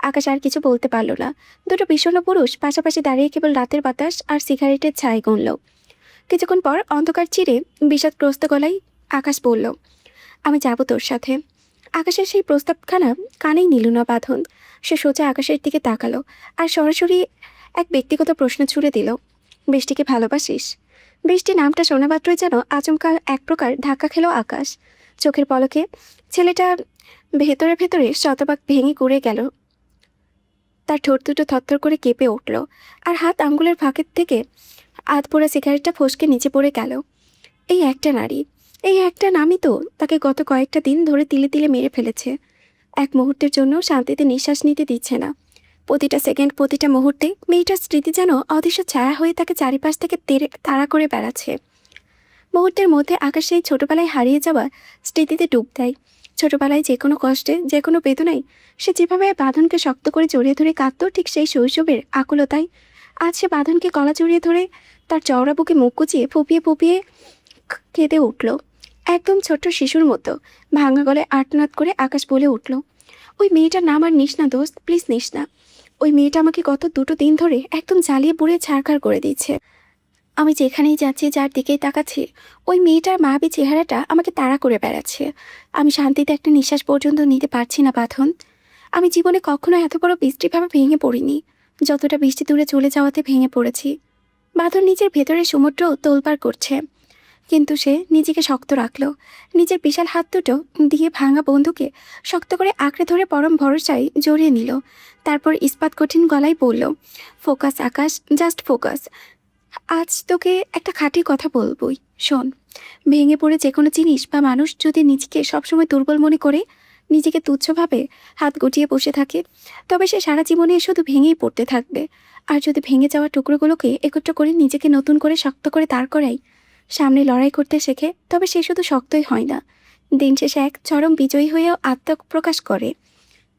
আকাশ আর কিছু বলতে পারল না। দুটো বিষণ্ণ পুরুষ পাশাপাশি দাঁড়িয়ে কেবল রাতের বাতাস আর সিগারেটের ছাই গুনল। কিছুক্ষণ পর অন্ধকার চিরে বিষাদগ্রস্ত গলায় আকাশ বলল, আমি যাব তোর সাথে। আকাশের সেই প্রস্তাবখানা কানেই নিল না বাঁধন। সে সোজা আকাশের দিকে তাকালো আর সরাসরি এক ব্যক্তিগত প্রশ্ন ছুড়ে দিল, বৃষ্টিকে ভালোবাসিস? বৃষ্টি নামটা শোনা মাত্রই যেন আচমকা এক প্রকার ধাক্কা খেল আকাশ। চোখের পলকে ছেলেটা ভেতরে ভেতরে শতভাগ ভেঙে ঘুরে গেল। তার ঠোঁট দুটো থরথর করে কেঁপে উঠল, আর হাত আঙ্গুলের ফাঁকের থেকে আধ পোড়া সিগারেটটা ফসকে নিচে পড়ে গেল। এই একটা নারী, এই একটা নামই তো তাকে গত কয়েকটা দিন ধরে তিলে তিলে মেরে ফেলেছে। এক মুহূর্তের জন্য শান্তিতে নিঃশ্বাস নিতে দিচ্ছে না। প্রতিটা সেকেন্ড, প্রতিটা মুহূর্তে মেয়েটার স্মৃতি যেন অদৃশ্য ছায়া হয়ে তাকে চারিপাশ থেকে তাড়া করে বেড়াচ্ছে। মুহূর্তের মধ্যে আকাশ সেই ছোটবেলায় হারিয়ে যাওয়া স্মৃতিতে ডুব দেয়। ছোটবেলায় যে কোনো কষ্টে, যে কোনো বেদনায় সে যেভাবে বাঁধনকে শক্ত করে জড়িয়ে ধরে কাঁদত, ঠিক সেই শৈশবের আকুলতায় আজ সে বাঁধনকে গলা জড়িয়ে ধরে তার চওড়া বুকে মুখ কুচিয়ে ফুপিয়ে ফুপিয়ে কেঁদে উঠল, একদম ছোট্ট শিশুর মতো। ভাঙা গলায় আর্তনাদ করে আকাশ বলে উঠল, ওই মেয়েটার নাম আর নিস না দোস্ত, প্লিজ নিস না। ওই মেয়েটা আমাকে গত 2 দিন ধরে একদম জ্বালিয়ে পুড়িয়ে ছাড়খাড় করে দিচ্ছে। আমি যেখানেই যাচ্ছি, যার দিকেই তাকাচ্ছি, ওই মেয়েটার মায়াবী চেহারাটা আমাকে তাড়া করে বেড়াচ্ছে। আমি শান্তিতে একটা নিঃশ্বাস পর্যন্ত নিতে পারছি না বাঁধন। আমি জীবনে কখনো এত বড় বৃষ্টিভাবে ভেঙে পড়িনি, যতটা বৃষ্টি দূরে চলে যাওয়াতে ভেঙে পড়েছি। বাঁধন নিজের ভেতরে সমুদ্র তোলপাড় করছে, কিন্তু সে নিজেকে শক্ত রাখল। নিজের বিশাল হাত দুটো দিয়ে ভাঙা বন্ধুকে শক্ত করে আঁকড়ে ধরে পরম ভরসায় জড়িয়ে নিল। তারপর ইস্পাত কঠিন গলায় বলল, ফোকাস আকাশ, জাস্ট ফোকাস। আজ তোকে একটা খাঁটি কথা বলবই, শোন। ভেঙে পড়ে যে কোনো জিনিস বা মানুষ যদি নিজেকে সবসময় দুর্বল মনে করে, নিজেকে তুচ্ছভাবে হাত গুটিয়ে বসে থাকে, তবে সে সারা জীবনে শুধু ভেঙেই পড়তে থাকবে। আর যদি ভেঙে যাওয়া টুকরোগুলোকে একত্র করে নিজেকে নতুন করে শক্ত করে দাঁড় করাই, সামনে লড়াই করতে শেখে, তবে সে শুধু শক্তই হয় না, দিন শেষে এক চরম বিজয়ী হয়েও আত্মপ্রকাশ করে।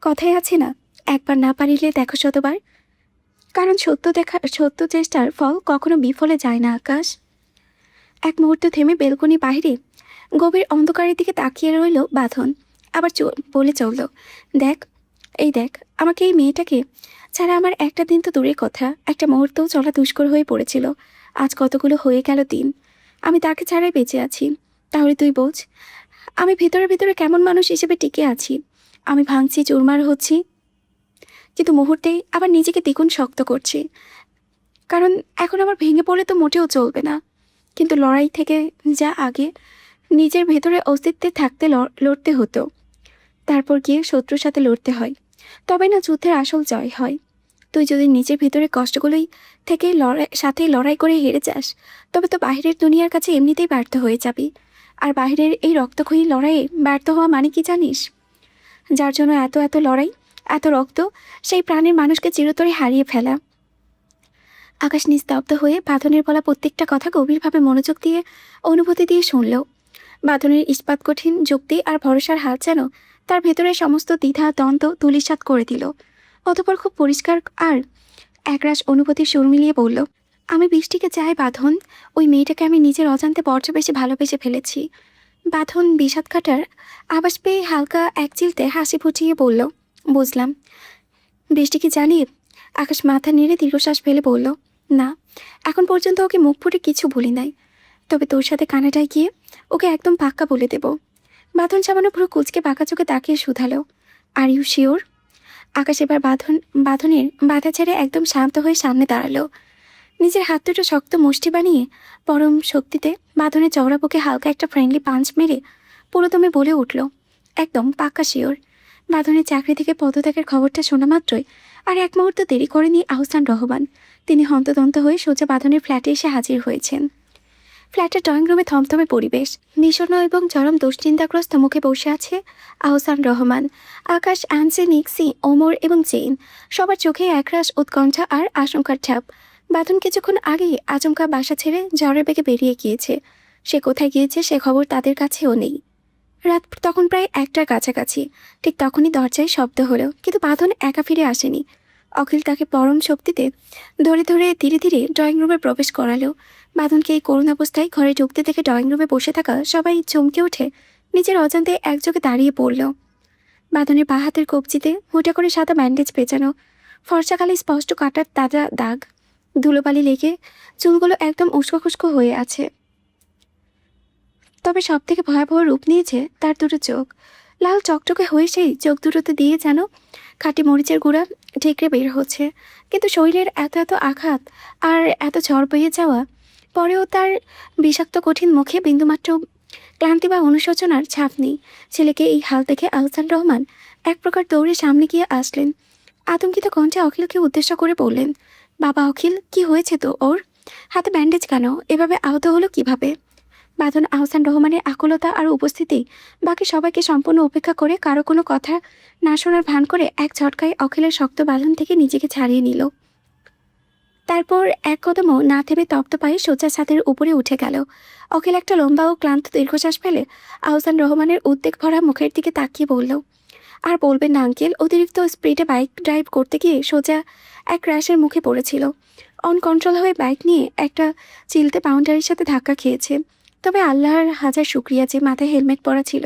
কথায় আছে না, একবার না পারিলে দেখো শতবার। কারণ সত্য চেষ্টার ফল কখনো বিফলে যায় না আকাশ। এক মুহূর্ত থেমে বেলকনি বাহিরে গভীর অন্ধকারের দিকে তাকিয়ে রইল বাঁধন। আবার বলে চলল, দেখ, এই দেখ, আমাকে এই মেয়েটাকে ছাড়া আমার একটা দিন তো দূরের কথা, একটা মুহূর্তও চলা দুষ্কর হয়ে পড়েছিল। আজ কতগুলো হয়ে গেল দিন আমি তাকে ছাড়াই বেঁচে আছি। তাহলে তুই বোঝ আমি ভেতরে ভেতরে কেমন মানুষ হিসেবে টিকে আছি। আমি ভাঙছি, চুরমার হচ্ছি, কিন্তু মুহূর্তেই আবার নিজেকে দ্বিগুণ শক্ত করছি। কারণ এখন আমার ভেঙে পড়লে তো মোটেও চলবে না। কিন্তু লড়াই থেকে যা আগে নিজের ভেতরে অস্তিত্বে থাকতে লড়তে হতো, তারপর গিয়ে শত্রুর সাথে লড়তে হয়, তবে না যুদ্ধের আসল জয় হয়। তুই যদি নিজের ভেতরে কষ্টগুলোই থেকে সাথেই লড়াই করে হেরে যাস, তবে তো বাহিরের দুনিয়ার কাছে এমনিতেই ব্যর্থ হয়ে যাবি। আর বাহিরের এই রক্তক্ষয়ী লড়াইয়ে ব্যর্থ হওয়া মানে কি জানিস? যার জন্য এত এত লড়াই, এত রক্ত, সেই প্রাণের মানুষকে চিরতরে হারিয়ে ফেলা। আকাশ নিস্তব্ধ হয়ে বাঁধনের বলা প্রত্যেকটা কথা গভীরভাবে মনোযোগ দিয়ে অনুভূতি দিয়ে শুনল। বাঁধনের ইস্পাত কঠিন যুক্তি আর ভরসার হাত যেন তার ভেতরের সমস্ত দ্বিধা দ্বন্দ্ব ধূলিসাৎ করে দিল। অতঃপর খুব পরিষ্কার আর একরাশ অনুভূতির সুর মিলিয়ে বলল, আমি বৃষ্টিকে চাই বাঁধন। ওই মেয়েটাকে আমি নিজের অজান্তে বড্ড বেশি ভালোবেসে ফেলেছি। বাঁধন বিষাদ কাটার আভাস পেয়ে হালকা এক চিলতে হাসি ফুটিয়ে বলল, বুঝলাম। বৃষ্টি কি জানি? আকাশ মাথা নেড়ে দীর্ঘশ্বাস ফেলে বলল, না, এখন পর্যন্ত ওকে মুখ ফুটে কিছু বলি নাই, তবে তোর সাথে কানাডায় গিয়ে ওকে একদম পাক্কা বলে দেব। বাঁধন সামান্য পুরো কুচকে পাকা চোখে তাকিয়ে শুধালো, আর ইউ শিওর? আকাশ এবার বাঁধনের বাধা ছেড়ে একদম শান্ত হয়ে সামনে দাঁড়ালো। নিজের হাত দুটো শক্ত মুষ্টি বানিয়ে পরম শক্তিতে বাঁধনের চওড়া বুকে হালকা একটা ফ্রেন্ডলি পাঞ্চ মেরে পুরোদমে বলে উঠল, একদম পাক্কা শিওর। বাঁধনের চাকরি থেকে পদত্যাগের খবরটা শোনা মাত্রই আর এক মুহূর্ত দেরি করেনি আহসান রহমান। তিনি হন্তদন্ত হয়ে সোজা বাঁধনের ফ্ল্যাটে এসে হাজির হয়েছেন। ফ্ল্যাটের ড্রয়িং রুমে থমথমে পরিবেশ। বিষণ্ণ এবং চরম দুশ্চিন্তাগ্রস্ত মুখে বসে আছে আহসান রহমান। আকাশ, অ্যান্সি, নিক্সি, ওমর এবং চেইন সবার চোখে একরাশ উৎকণ্ঠা আর আশঙ্কার ছাপ। বাঁধন কিছুক্ষণ আগেই আচমকা বাসা ছেড়ে ঝড়ের বেগে বেরিয়ে গিয়েছে। সে কোথায় গিয়েছে সে খবর তাদের কাছেও নেই। রাত তখন প্রায় 1টার কাছাকাছি। ঠিক তখনই দরজায় শব্দ হলো, কিন্তু বাঁধন একা ফিরে আসেনি। অখিল তাকে পরম শক্তিতে ধরে ধরে ধীরে ধীরে ড্রয়িং রুমে প্রবেশ করালো। বাঁধনকে এই করুণ অবস্থায় ঘরে ঢুকতে দেখে ড্রয়িং রুমে বসে থাকা সবাই চমকে উঠে নিজের অজান্তে একযোগে দাঁড়িয়ে পড়ল। বাঁধনের বাঁ হাতের কবজিতে মোটা করে সাদা ব্যান্ডেজ পেঁচানো, ফর্সাকালে স্পষ্ট কাটার তাজা দাগ, ধুলোবালি লেগে চুলগুলো একদম উস্কো খুস্কো হয়ে আছে। তবে সব থেকে ভয়াবহ রূপ নিয়েছে তার দুটো চোখ। লাল চকচকে হয়ে সেই চোখ দুটোতে দিয়ে যেন খাঁটি মরিচের গুঁড়া ঢেকড়ে বের হচ্ছে। কিন্তু শরীরের এত এত আঘাত আর এত ঝড় বয়ে যাওয়া পরেও তার বিষাক্ত কঠিন মুখে বিন্দুমাত্র ক্লান্তি বা অনুশোচনার ছাপ নেই। ছেলেকে এই হাল দেখে আহসান রহমান এক প্রকার দৌড়ে সামনে গিয়ে আসলেন। আতঙ্কিত কণ্ঠে অখিলকে উদ্দেশ্য করে বললেন, বাবা অখিল, কি হয়েছে তো ওর? হাতে ব্যান্ডেজ কেন? এভাবে আহত হলো কিভাবে? বাঁধন আহসান রহমানের আকুলতা আর উপস্থিতি বাকি সবাইকে সম্পূর্ণ উপেক্ষা করে কারো কোনো কথা না শোনার ভান করে এক ঝটকায় অখিলের শক্ত বাঁধন থেকে নিজেকে ছাড়িয়ে নিল। তারপর এক কদমও না থেমে তপ্ত পায়ে সোজা ছাদের উপরে উঠে গেল। অখিল একটা লম্বা ও ক্লান্ত দীর্ঘশ্বাস ফেলে আহসান রহমানের উদ্বেগ ভরা মুখের দিকে তাকিয়ে বলল, আর বলবেন না আঙ্কেল, অতিরিক্ত স্পিডে বাইক ড্রাইভ করতে গিয়ে সোজা এক ক্র্যাশের মুখে পড়েছিল। অনকন্ট্রোল হয়ে বাইক নিয়ে একটা চিলতে বাউন্ডারির সাথে ধাক্কা খেয়েছে। তবে আল্লাহর হাজার শুক্রিয়া যে মাথায় হেলমেট পরা ছিল,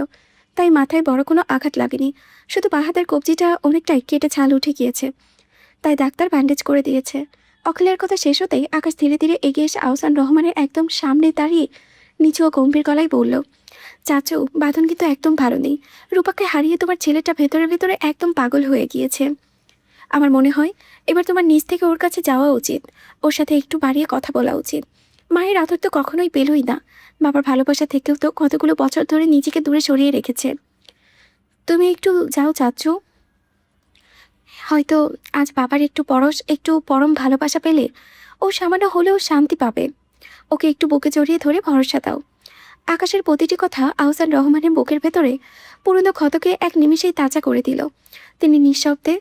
তাই মাথায় বড় কোনো আঘাত লাগেনি। শুধু বাঁ হাতের কবজিটা অনেকটাই কেটে ছাল উঠে গিয়েছে, তাই ডাক্তার ব্যান্ডেজ করে দিয়েছে। অখিলের কথা শেষ হতেই আকাশ ধীরে ধীরে এগিয়ে এসে আহসান রহমানের একদম সামনে দাঁড়িয়ে নিচু ও গম্ভীর গলায় বলল, চাচু, বাঁধন কিন্তু একদম ভালো নেই। রূপাকে হারিয়ে তোমার ছেলেটা ভেতরে ভেতরে একদম পাগল হয়ে গিয়েছে। আমার মনে হয় এবার তোমার নিজ থেকে ওর কাছে যাওয়া উচিত, ওর সাথে একটু বাড়িয়ে কথা বলা উচিত। মায়ের আদর তো কখনোই পেলই না, বাবার ভালোবাসা থেকেও তো কতগুলো বছর ধরে নিজেকে দূরে সরিয়ে রেখেছে। তুমি একটু যাও চাচু, হয়তো আজ বাবার একটু পরম ভালোবাসা পেলে ও সামান্য হলেও শান্তি পাবে। ওকে একটু বুকে জড়িয়ে ধরে ভরসা দাও। আকাশের প্রতিটি কথা আহসান রহমানের বুকের ভেতরে পুরনো ক্ষতকে এক নিমিষেই তাজা করে দিল। তিনি নিঃশব্দে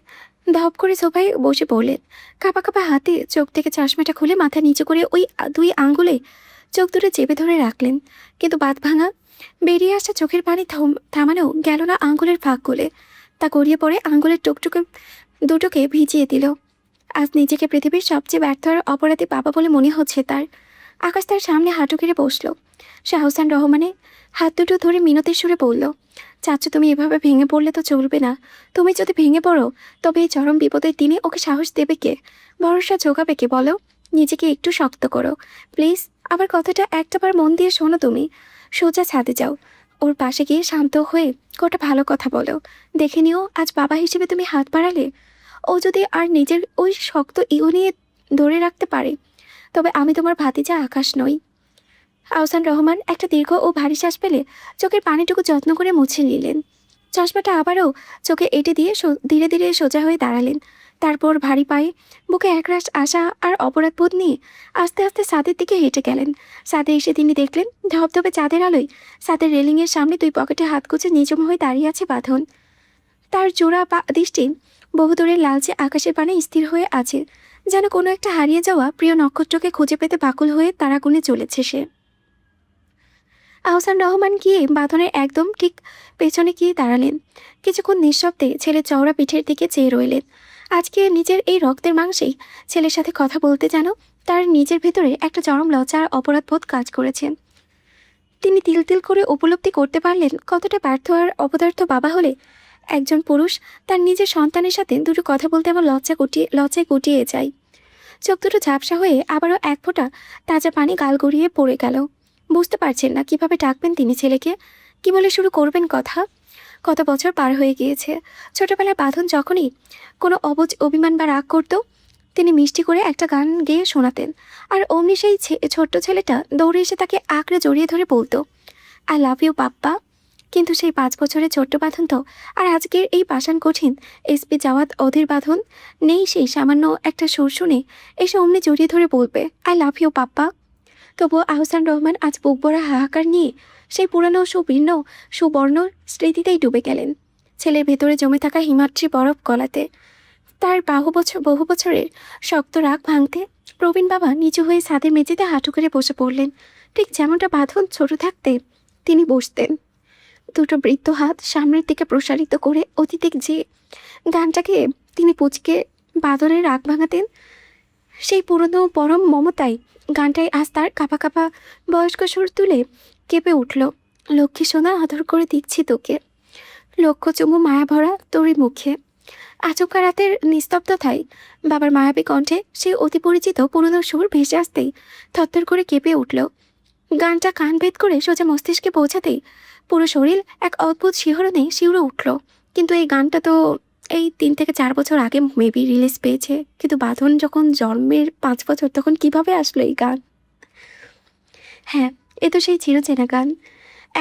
ধপ করে সোফায় বসে পড়লেন। কাঁপা কাঁপা হাতে চোখ থেকে চশমাটা খুলে মাথা নিচু করে ওই 2 আঙ্গুলে চোখ দুটো চেপে ধরে রাখলেন। কিন্তু বাঁধ ভাঙা বেরিয়ে আসা চোখের পানি থামানো গেল না আঙ্গুলের ফাঁক গলে। তা গড়িয়ে পড়ে আঙ্গুলের দুটোকে ভিজিয়ে দিল। আজ নিজেকে পৃথিবীর সবচেয়ে ব্যর্থ আর অপরাধী বাবা বলে মনে হচ্ছে তার। আকাশ তার সামনে হাঁটু গেড়ে বসল। সে আহসান রহমানের হাত দুটো ধরে মিনতির সুরে বলল, চাচু, তুমি এভাবে ভেঙে পড়লে তো চলবে না। তুমি যদি ভেঙে পড়ো তবে এই চরম বিপদের দিনে ওকে সাহস দেবে কে, ভরসা জোগাবে কে বলো? নিজেকে একটু শক্ত করো প্লিজ। আমার কথাটা একটাবার মন দিয়ে শোনো তুমি। সোজা ছাদে যাও, ওর পাশে গিয়ে শান্ত হয়ে কটা ভালো কথা বলো। দেখে নিও আজ বাবা হিসেবে তুমি হাত বাড়ালে, ও যদি আর নিজের ওই শক্ত ইগো নিয়ে ধরে রাখতে পারে, তবে আমি তোমার ভাতিজা আকাশ নই। আহসান রহমান একটা দীর্ঘ ও ভারী শ্বাস পেলে চোখের পানিটুকু যত্ন করে মুছে নিলেন। চশমাটা আবারও চোখে এঁটে দিয়ে ধীরে ধীরে সোজা হয়ে দাঁড়ালেন। তারপর ভারী পায়ে বুকে একরাশ আশা আর অপরাধবোধ নিয়ে আস্তে আস্তে ছাদের দিকে হেঁটে গেলেন। ছাদে এসে তিনি দেখলেন ধপধপে চাঁদের আলোয় ছাদের রেলিংয়ের সামনে 2 পকেটে হাত গুছে নিঝুম হয়ে দাঁড়িয়ে আছে বাঁধন। তার জোড়া দৃষ্টি বহুদূরের লালচে আকাশের পানে স্থির হয়ে আছে, যেন কোনো একটা হারিয়ে যাওয়া প্রিয় নক্ষত্রকে খুঁজে পেতে বাকুল হয়ে তারা গুনে চলেছে সে। আহসান রহমান গিয়ে বাঁধনের একদম ঠিক পেছনে গিয়ে দাঁড়ালেন। কিছুক্ষণ নিঃশব্দে ছেলের চওড়া পিঠের দিকে চেয়ে রইলেন। আজকে নিজের এই রক্তের মাংসেই ছেলের সাথে কথা বলতে যেন তার নিজের ভেতরে একটা চরম লজ্জা আর অপরাধবোধ কাজ করেছে। তিনি তিল তিল করে উপলব্ধি করতে পারলেন কতটা ব্যর্থ আর অপদার্থ বাবা হলে একজন পুরুষ তার নিজের সন্তানের সাথে দুটো কথা বলতে আমার লজ্জায় গুটিয়ে যায়। চোখ দুটো ঝাপসা হয়ে আবারও এক ফোঁটা তাজা পানি গাল গড়িয়ে পড়ে গেল। বুঝতে পারছেন না কিভাবে ডাকবেন তিনি ছেলেকে, কি বলে শুরু করবেন কথা। কত বছর পার হয়ে গিয়েছে। ছোটবেলায় বাঁধন যখনই কোনো অবুঝ অভিমান বা রাগ করত, তিনি মিষ্টি করে একটা গান গেয়ে শোনাতেন, আর অমনি সেই ছোট্ট ছেলেটা দৌড়ে এসে তাকে আঁকড়ে জড়িয়ে ধরে বলতো, আই লাভ ইউ পাপ্পা। কিন্তু সেই 5 বছরের ছোট্ট বাঁধন তো আর আজকের এই পাষাণ কঠিন এসপি জাওয়াত অধীর বাঁধন নেই। সেই সামান্য একটা সুর শুনে এসে অমনি জড়িয়ে ধরে বলবে, আই লাভ ইউ পাপ্পা। তবুও আহসান রহমান আজ বুক ভরা হাহাকার নিয়ে সেই পুরানো সুবর্ণ স্মৃতিতেই ডুবে গেলেন। ছেলের ভেতরে জমে থাকা হিমাদ্রি বরফ গলাতে, তার বহু বছরের শক্ত রাগ ভাঙতে প্রবীণ বাবা নিচু হয়ে ছাদের মেঝেতে হাঁটু করে বসে পড়লেন, ঠিক যেমনটা বাঁধন ছোট থাকতে তিনি বসতেন। দুটো বৃদ্ধ হাত সামনের দিকে প্রসারিত করে অতীতে যে গানটাকে তিনি পুচকে বাঁধনের রাগ ভাঙাতেন, সেই পুরনো পরম মমতায় গানটাই আজ তার কাঁপা কাঁপা বয়স্ক সুর তুলে কেঁপে উঠল। লক্ষ্মী সোনা আদর করে দিচ্ছি তোকে, লক্ষ চুমু মায়া ভরা তোরই মুখে। আচমকা রাতের নিস্তব্ধতায় বাবার মায়াবী কণ্ঠে সেই অতি পরিচিত পুরনো সুর ভেসে আসতেই থরথর করে কেঁপে উঠল। গানটা কান ভেদ করে সোজা মস্তিষ্কে পৌঁছাতেই পুরো শরীর এক অদ্ভুত শিহরণে শিউরে উঠল। কিন্তু এই গানটা তো এই 3 থেকে 4 বছর আগে মেবি রিলিজ পেয়েছে, কিন্তু বাঁধন যখন জন্মের 5 বছর তখন কিভাবে আসলো এই গান? হ্যাঁ, এ তো সেই চিরচেনা গান।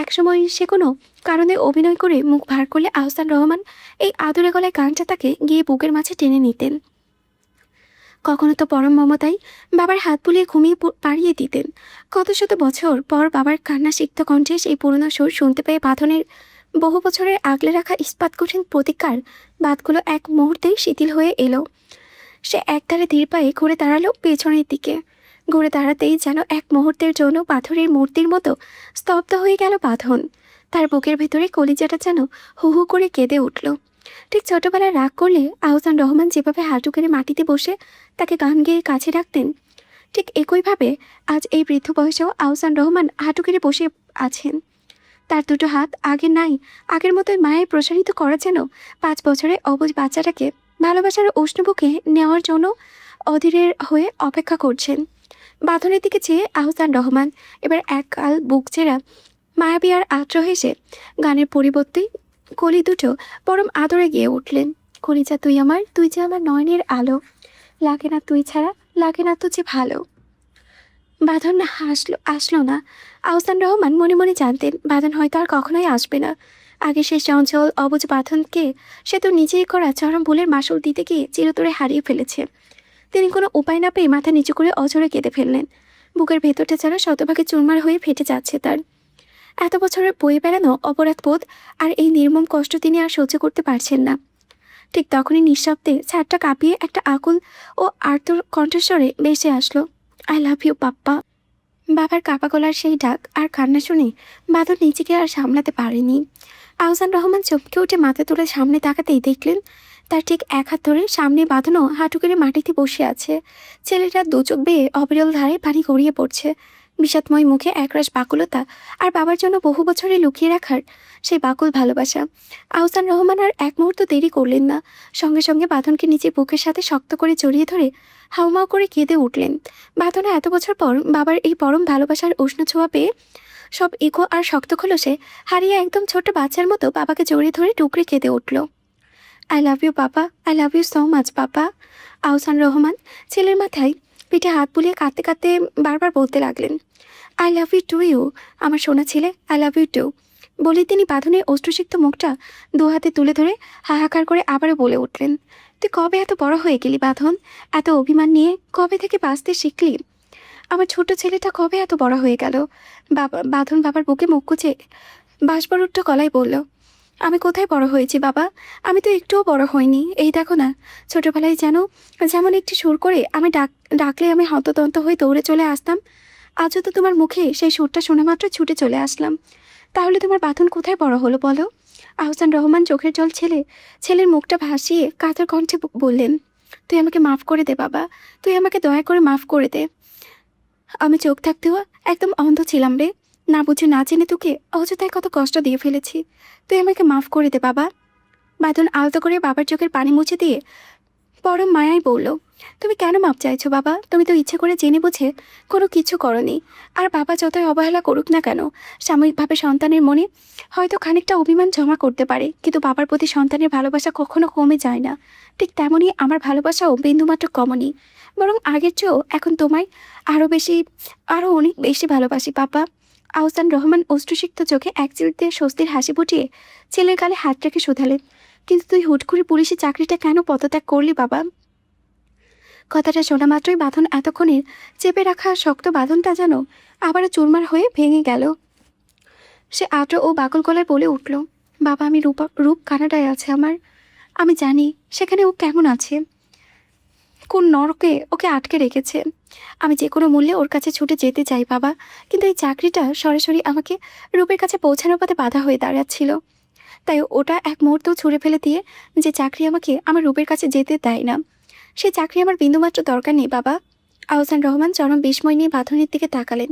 একসময় সে কোনো কারণে অভিনয় করে মুখ ভার করলে আহসান রহমান এই আদুরে গলায় গানটা তাকে গিয়ে বুকের মাঝে টেনে নিতেন। কখনো তো পরম মমতায় বাবার হাত বুলিয়ে ঘুমিয়ে পাড়িয়ে দিতেন। কত শত বছর পর বাবার কান্না সিক্ত কণ্ঠে সেই পুরনো সুর শুনতে পেয়ে বাঁধনের বহু বছরের আগলে রাখা ইস্পাত কঠিন প্রতিজ্ঞার বাতগুলো এক মুহূর্তেই শিথিল হয়ে এলো। সে একধারে ধীর পায়ে ঘুরে দাঁড়ালো পেছনের দিকে। ঘুরে দাঁড়াতেই যেন এক মুহূর্তের জন্য পাথরের মূর্তির মতো স্তব্ধ হয়ে গেল বাঁধন। তার বুকের ভেতরে কলিজাটা যেন হু হু করে কেঁদে উঠল। ঠিক ছোটবেলায় রাগ করলে আহসান রহমান যেভাবে হাঁটু কেড়ে মাটিতে বসে তাকে গান গেয়ে কাছে রাখতেন, ঠিক একইভাবে আজ এই বৃদ্ধ বয়সেও আহসান রহমান হাঁটু কেড়ে বসে আছেন। তার দুটো হাত আগের মতোই মায়ের প্রসারিত করা যেন 5 বছরের অবুঝ বাচ্চাটাকে ভালোবাসার উষ্ণ বুকে নেওয়ার জন্য অধীরের হয়ে অপেক্ষা করছেন। বাঁধনের দিকে চেয়ে আহসান রহমান এবার এককাল বুক চেরা মায়াবী আর আদ্র হেসে গানের পরিবর্তে কলি দুটো পরম আদরে গিয়ে উঠলেন। কলিজা তুই যে আমার নয়নের আলো, লাগে না তুই ছাড়া, লাগে না তো যে ভালো। বাঁধন আসলো না। আহসান রহমান মনে মনে জানতেন বাঁধন হয়তো আর কখনোই আসবে না। আগে সেই চঞ্চল অবুঝ বাঁধনকে সে তো নিজেই করা চরম ভুলের মাসুল দিতে গিয়ে চিরতরে হারিয়ে ফেলেছে। তিনি কোনো উপায় না পেয়ে মাথা নিচু করে অঝরে কেঁদে ফেললেন। বুকের ভেতরটা ছাড়া শতভাগে চুরমার হয়ে ফেটে যাচ্ছে তার। এত বছরের বয়ে বেড়ানো অপরাধবোধ আর এই নির্মম কষ্ট তিনি আর সহ্য করতে পারছেন না। ঠিক তখনই নিঃশব্দে ছাদটা কাঁপিয়ে একটা আকুল ও আর্ত কণ্ঠস্বরে ভেসে আসলো, আই লাভ ইউ পাপ্পা। বাবার কাপা গলার সেই ডাক আর কান্না শুনে বাঁধন নিজেকে আর সামলাতে পারেনি। আহসান রহমান চমকে উঠে মাথা তুলে সামনে তাকাতেই দেখলেন তার ঠিক এক হাত ধরে সামনে বাঁধানো হাঁটু কেড়ে মাটিতে বসে আছে। ছেলেটা দু চোখ বেয়ে অবিরল ধারে পানি গড়িয়ে পড়ছে। বিষাদময় মুখে একরাশ বাকুলতা আর বাবার জন্য বহু বছরে লুকিয়ে রাখার সেই বাকুল ভালোবাসা। আহসান রহমান আর এক মুহূর্ত দেরি করলেন না। সঙ্গে সঙ্গে বাঁধনকে নিজের বুকের সাথে শক্ত করে জড়িয়ে ধরে হাউমাউ করে কেঁদে উঠলেন। বাঁধনা এত বছর পর বাবার এই পরম ভালোবাসার উষ্ণ ছোঁয়া পেয়ে সব ইগো আর শক্ত খোলসে হারিয়ে একদম ছোট্ট বাচ্চার মতো বাবাকে জড়িয়ে ধরে টুকরে কেঁদে উঠল। I love you papa, I love you so much papa. Ahsan Rahman ছেলের মাথায় পিঠে হাত বুলিয়ে কাঁদতে কাঁদতে বারবার বলতে লাগলেন, I love you too you, আমার সোনা ছেলে, আই লাভ ইউ টু। বলে তিনি বাঁধনের অশ্রুসিক্ত মুখটা 2 হাতে তুলে ধরে হাহাকার করে আবারও বলে উঠলেন, তুই কবে এত বড় হয়ে গেলি বাঁধন? এত অভিমান নিয়ে কবে থেকে বাঁচতে শিখলি? আমার ছোট ছেলেটা কবে এত বড় হয়ে গেল? বাঁধন বাবার বুকে মুখ কুচে বাষ্পরুদ্ধ গলায় বলল, আমি কোথায় বড় হয়েছি বাবা? আমি তো একটুও বড় হইনি। এই দেখো না, ছোটবেলায় যেমন একটি সুর করে আমি ডাকলে আমি হন্তদন্ত হয়ে দৌড়ে চলে আসতাম, আজও তো তোমার মুখে সেই সুরটা শোনা মাত্র ছুটে চলে আসলাম। তাহলে তোমার বাঁধন কোথায় বড় হলো বলো? আহসান রহমান চোখের জল ছেলের মুখটা ভাসিয়ে কাতর কণ্ঠে বললেন, তুই আমাকে মাফ করে দে বাবা, তুই আমাকে দয়া করে মাফ করে দে। আমি চোখ থাকতেও একদম অন্ধ ছিলাম রে, না বুঝে না জেনে তোকে অযথায় কত কষ্ট দিয়ে ফেলেছি, তুই আমাকে মাফ করে দে বাবা। বাঁধন আলতো করে বাবার চোখের পানি মুছে দিয়ে পরম মায়াই বলল, তুমি কেন মাপ চাইছো বাবা? তুমি তো ইচ্ছে করে জেনে বুঝে কোনো কিছু করনি। আর বাবা যতই অবহেলা করুক না কেন, সাময়িকভাবে সন্তানের মনে হয়তো খানিকটা অভিমান জমা করতে পারে, কিন্তু বাবার প্রতি সন্তানের ভালোবাসা কখনো কমে যায় না। ঠিক তেমনই আমার ভালোবাসাও বিন্দুমাত্র কমনি, বরং আগের চেয়েও এখন তোমায় আরও অনেক বেশি ভালোবাসি পাপা। আহসান রহমান অশ্রুসিক্ত চোখে এক চিলতে স্বস্তির হাসি ফুটিয়ে ছেলের গালে হাত রেখে শুধালেন, কিন্তু তুই হুট করে পুলিশের চাকরিটা কেন পদত্যাগ করলি বাবা? কথাটা শোনা মাত্রই বাঁধন এতক্ষণের চেপে রাখা শক্ত বাঁধনটা যেন আবারও চুরমার হয়ে ভেঙে গেল। সে আদ্র ও বাকল গলায় বলে উঠল, বাবা, আমি রূপ কানাডায় আছে আমার। আমি জানি সেখানে ও কেমন আছে, কোন নরকে ওকে আটকে রেখেছে। আমি যে কোনো মূল্যে ওর কাছে ছুটে যেতে চাই বাবা, কিন্তু এই চাকরিটা সরাসরি আমাকে রূপের কাছে পৌঁছানোর পথে বাধা হয়ে দাঁড়াচ্ছিল। তাই ওটা এক মুহূর্তেও ছুঁড়ে ফেলে দিয়ে যে চাকরি আমাকে আমার রূপের কাছে যেতে দেয় না, সেই চাকরি আমার বিন্দুমাত্র দরকার নেই বাবা। আহসান রহমান চরম বিস্ময় নিয়ে বাঁধনের দিকে তাকালেন।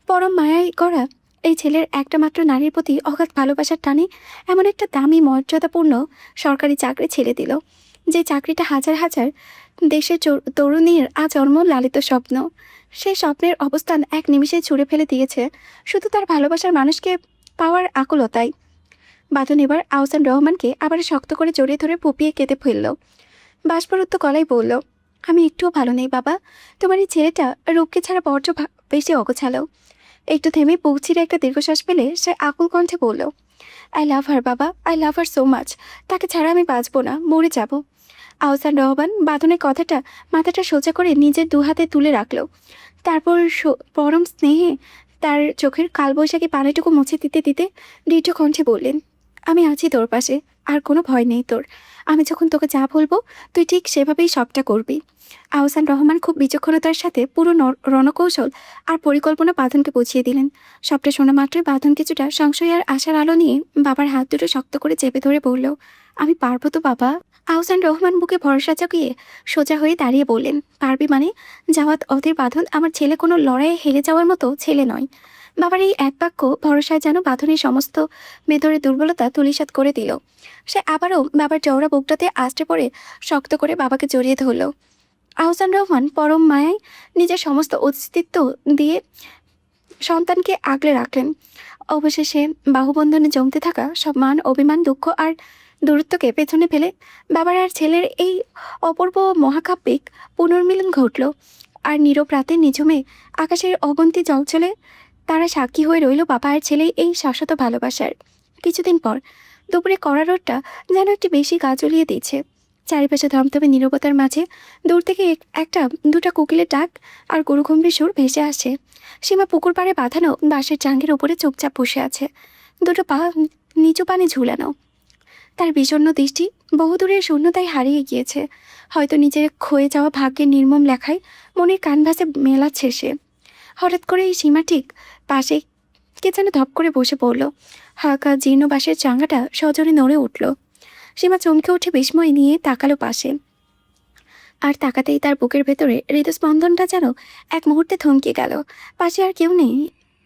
পরম মায়ায় করা এই ছেলের একটা মাত্র নারীর প্রতি অগাধ ভালোবাসার টানে এমন একটা দামি মর্যাদাপূর্ণ সরকারি চাকরি ছেড়ে দিল, যে চাকরিটা হাজার হাজার দেশের তরুণীর আজন্ম লালিত স্বপ্ন। সেই স্বপ্নের অবস্থান এক নিমিষে ছুঁড়ে ফেলে দিয়েছে শুধু তার ভালোবাসার মানুষকে পাওয়ার আকুলতায়। বাঁধন এবার আহসান রহমানকে আবার শক্ত করে জড়িয়ে ধরে ফুপিয়ে কেঁদে ফেলল। বাষ্পরুদ্ধ গলায় বলল, আমি একটুও ভালো নেই বাবা। তোমার এই ছেলেটা রূপকে ছাড়া বড্ড বেশি অগোছালো। একটু থেমে পৌঁছিরে একটা দীর্ঘশ্বাস পেলে সে আকুল কণ্ঠে বলল, আই লাভ হার বাবা, I love her so much. তাকে ছাড়া আমি বাঁচবো না, মরে যাব। আহসান রহমান বাঁধনের কথাটা মাথাটা সোজা করে নিজের দু হাতে তুলে রাখল। তারপর পরম স্নেহে তার চোখের কালবৈশাখী পানিটুকু মুছে দিতে দিতে দৃঢ় কণ্ঠে বললেন, আমি আছি তোর পাশে, আর কোনো ভয় নেই তোর। আমি যখন তোকে যা বলবো তুই ঠিক সেভাবেই সবটা করবি। আহসান রহমান খুব বিচক্ষণতার সাথে পুরো রণকৌশল আর পরিকল্পনা বাঁধনকে বুঝিয়ে দিলেন। সবটা শোনা মাত্রই বাঁধন কিছুটা সংশয় আর আশার আলো নিয়ে বাবার হাত দুটো শক্ত করে চেপে ধরে বলল, আমি পারবো তো বাবা। আহসান রহমান বুকে ভরসা চাকিয়ে সোজা হয়ে দাঁড়িয়ে বললেন, পারবি মানে? জাওয়াত অধীর বাঁধন আমার ছেলে কোনো লড়াইয়ে হেরে যাওয়ার মতো ছেলে নয়। বাবার এই এক বাক্য ভরসায় যেন বাঁধনের সমস্ত ভেতরে দুর্বলতা তুলিসাৎ করে দিল। সে আবারও বাবার চওড়া বুকটাতে আষ্টে পড়ে শক্ত করে বাবাকে জড়িয়ে ধরল। আহসান রহমান পরম মায়ায় নিজের সমস্ত অস্তিত্ব দিয়ে সন্তানকে আগলে রাখলেন। অবশেষে বাহুবন্ধনে জমতে থাকা সব মান, অভিমান, দুঃখ আর দূরত্বকে পেছনে ফেলে বাবার আর ছেলের এই অপূর্ব মহাকাব্যিক পুনর্মিলন ঘটল। আর নীরব রাতে নিঝুমে আকাশের অগন্তি জলচলে তারা সাক্ষী হয়ে রইল বাবা আর ছেলে এই শাশ্বত ভালোবাসার। কিছুদিন পর দুপুরে কড়া রোদটা যেন একটু বেশি গা জ্বলিয়ে দিচ্ছে। চারিপাশে ধমধমে নীরবতার মাঝে দূর থেকে দুটা কোকিলের ডাক আর গরুগম্ভীর সুর ভেসে আসে। সীমা পুকুর পাড়ে বাঁধানো বাঁশের চাঙ্গের উপরে চুপচাপ বসে আছে, দুটো পা নিচু পানে ঝুলানো। তার বিষণ্ণ দৃষ্টি বহুদূরের শূন্যতায় হারিয়ে গিয়েছে। হয়তো নিজের ক্ষয়ে যাওয়া ভাগ্যের নির্মম লেখায় মনের কানভাসে মেলাচ্ছে সে। হঠাৎ করে এই সীমা ঠিক পাশে কে যেন ধপ করে বসে পড়ল। হালকা জীর্ণ বাঁশের চাঙ্গাটা সজোরে নড়ে উঠল। সীমা চমকে উঠে বিস্ময় নিয়ে তাকালো পাশে। আর তাকাতেই তার বুকের ভেতরে হৃদস্পন্দনটা যেন এক মুহূর্তে থমকে গেল। পাশে আর কেউ নেই,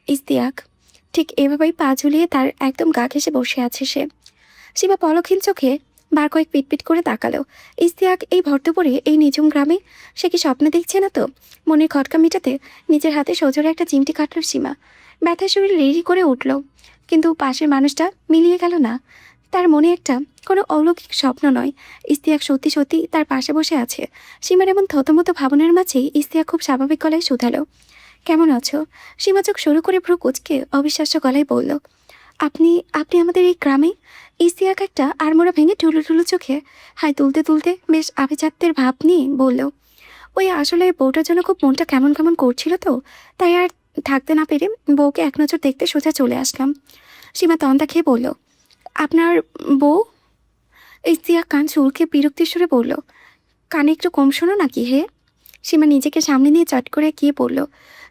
ইস্তিয়াক। ঠিক এভাবেই পা ঝুলিয়ে তার একদম গা ঘেঁষে বসে আছে সে। সীমা পলকহীন চোখে বার কয়েক পিটপিট করে তাকালো। ইস্তিয়াক এই ভরদুপুরে এই নিঝুম গ্রামে সে কি স্বপ্ন দেখছে না তো? মনের খটকা মেটাতে নিজের হাতে সজোরে একটা চিমটি কাটল সীমা। ব্যথার শরীর রেড়ি করে উঠল, কিন্তু পাশের মানুষটা মিলিয়ে গেল না। তার মনে একটা কোনো অলৌকিক স্বপ্ন নয়, ইস্তিয়াক সত্যি সত্যি তার পাশে বসে আছে। সীমার এমন থতমতো ভাবনার মাঝেই ইস্তিয়াক খুব স্বাভাবিক গলায় শুধালো, কেমন আছো? সীমা চোখ শুরু করে ভ্রু কুঁচকে অবিশ্বাস্য গলায় বলল, আপনি আপনি আমাদের এই গ্রামে? ইস্তিয়াক একটা আড়মোড়া ভেঙে ঠুলো ঠুলো চোখে হাই তুলতে তুলতে বেশ আভিজাত্যের ভাব নিয়ে বলল, ওই আসলে বউটার জন্য খুব মনটা কেমন কেমন করছিল তো, তাই আর থাকতে না পেরে বউকে এক নজর দেখতে সোজা চলে আসলাম। সীমা তন্দা খেয়ে বলল, আপনার বউ? ইস্তিয়াক কান চুলকে বিরক্তির সুরে বলল, কানে একটু কম শোনো নাকি হে? সীমা নিজেকে সামনে নিয়ে চট করে গিয়ে বলল,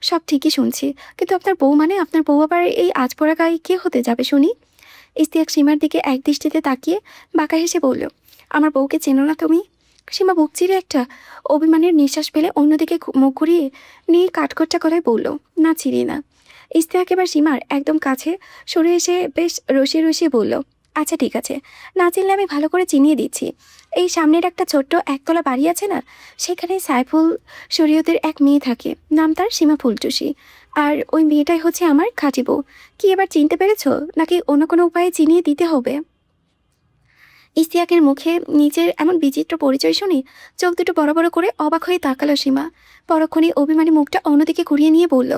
সব ঠিকই শুনছি, কিন্তু আপনার বউ মানে আপনার বউ আবার এই আজপড়া গায়ে কে হতে যাবে শুনি? ইস্তিয়াক সীমার দিকে এক দৃষ্টিতে তাকিয়ে বাঁকা হেসে বলল, আমার বউকে চেনো না তুমি? সীমা বুক চিরে একটা অভিমানের নিঃশ্বাস ফেলে অন্যদিকে মুখ ঘুরিয়ে নিয়ে কাঠখোট্টা গলায় বলল, না চিনি না। ইস্তিয়াক এবার সীমার একদম কাছে সরে এসে বেশ রসিয়ে রসিয়ে বলল, আচ্ছা ঠিক আছে, না চিনলে আমি ভালো করে চিনিয়ে দিচ্ছি। এই সামনের একটা ছোট্ট একতলা বাড়ি আছে না, সেখানে সাইফুল শরীয়তের এক মেয়ে থাকে, নাম তার সীমা ফুলটুসি। আর ওই মেয়েটাই হচ্ছে আমার খাঁটি বউ। কি এবার চিনতে পেরেছো, নাকি অন্য কোনো উপায়ে চিনিয়ে দিতে হবে? ইস্তিয়াকের মুখে নিজের এমন বিচিত্র পরিচয় শুনে চোখ দুটো বড় বড় করে অবাক হয়ে তাকালো সীমা। পরক্ষণে অভিমানী মুখটা অন্যদিকে ঘুরিয়ে নিয়ে বলল,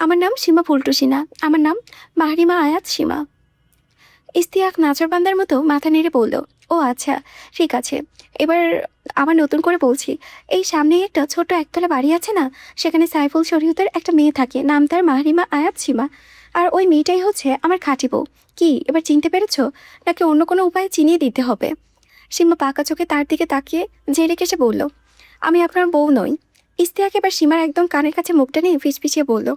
আমার নাম সীমা ফুলটুসি না, আমার নাম মাহরিমা আয়াত সীমা। ইস্তিয়াক নাচরবান্দার মতো মাথা নেড়ে বলল, ও আচ্ছা, ঠিক আছে। এবার আবার নতুন করে বলছি, এই সামনেই একটা ছোট একতলা বাড়ি আছে না, সেখানে সাইফুল শরীয়তের একটা মেয়ে থাকে, নাম তার মাহরিমা আয়াত সীমা। আর ওই মেয়েটাই হচ্ছে আমার খাঁটি বউ। কি এবার চিনতে পেরেছো, নাকি অন্য কোনো উপায়ে চিনিয়ে দিতে হবে? সীমা পাকা চোখে তার দিকে তাকিয়ে ঝেড়ে কেসে বলল, আমি আপনার বউ নই। ইস্তিয়াক এবার সীমার একদম কানের কাছে মুখটা নিয়ে ফিসফিসিয়ে বলল,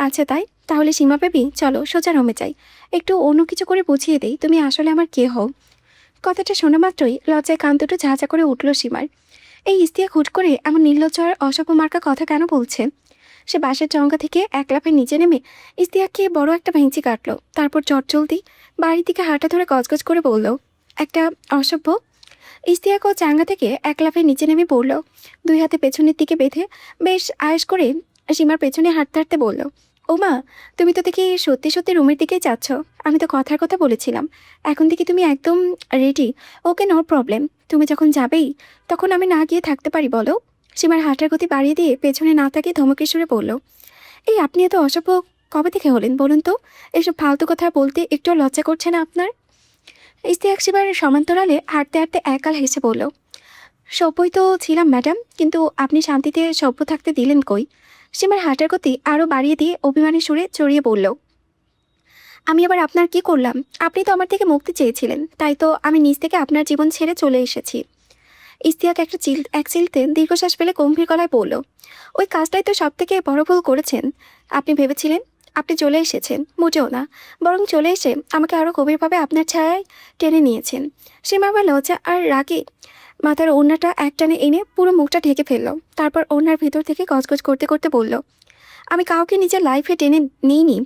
আচ্ছা তাই, তাহলে সীমা বেবি চলো সোজা রমে যাই, একটু অন্য কিছু করে বুঝিয়ে দেই তুমি আসলে আমার কে হও। কথাটা শোনা মাত্রই লজ্জায় কান দুটো ঝাঁঝা করে উঠল সীমার। এই ইস্তিয়াক হুট করে এমন নির্লজ্জ আর অসভ্য মার্কা কথা কেন বলছে? সে বাসের চঙ্গা থেকে এক লাফে নিচে নেমে ইস্তিয়াককে বড় একটা ভেঙচি কাটলো, তারপর চটচলতি বাড়ির দিকে হাঁটা ধরে গজগজ করে বলল, একটা অসভ্য। ইস্তিয়াক ও চাঙ্গা থেকে এক লাফে নিচে নেমে পড়ল, দুই হাতে পেছনের দিকে বেঁধে বেশ আয়েস করে সীমার পেছনে হাঁটতে হাঁটতে বলল, ও মা, তুমি তো দেখি সত্যি সত্যি রুমের দিকেই যাচ্ছ। আমি তো কথার কথা বলেছিলাম, এখন থেকে তুমি একদম রেডি। ওকে, নো প্রবলেম। তুমি যখন যাবেই তখন আমি না গিয়ে থাকতে পারি বলো? সীমার হাঁটার গতি বাড়িয়ে দিয়ে পেছনে না তাকিয়ে ধমকে সুরে বলল, এই আপনি এত অসভ্য কবে থেকে হলেন বলুন তো? এসব ফালতু কথা বলতে একটু লজ্জা করছে না আপনার? ইস্তিয়াক সীমার সমান্তরালে হাঁটতে হাঁটতে একাল হেসে বলল, সভ্যই তো ছিলাম ম্যাডাম, কিন্তু আপনি শান্তিতে সভ্য থাকতে দিলেন কই? সীমার হাঁটার গতি আরও বাড়িয়ে দিয়ে অভিমানী সুরে চড়িয়ে বলল, আমি আবার আপনার কি করলাম? আপনি তো আমার থেকে মুক্তি চেয়েছিলেন, তাই তো আমি নিজ থেকে আপনার জীবন ছেড়ে চলে এসেছি। ইস্তিয়াক এক চিলতে দীর্ঘশ্বাস ফেলে গম্ভীর গলায় বলল, ওই কাজটাই তো সব থেকে বড় ভুল করেছেন। আপনি ভেবেছিলেন আপনি চলে এসেছেন, মোটেও না। বরং চলে এসে আমাকে আরও গভীরভাবে আপনার ছায়ায় টেনে নিয়েছেন। সীমা আবার লজ্জা আর রাগে মাথার ওড়নাটা একটানে এনে পুরো মুখটা ঢেকে ফেলল, তারপর ওড়নার ভিতর থেকে গজগজ করতে করতে বলল, আমি কাউকে নিজের লাইফে টেনে নিইনি।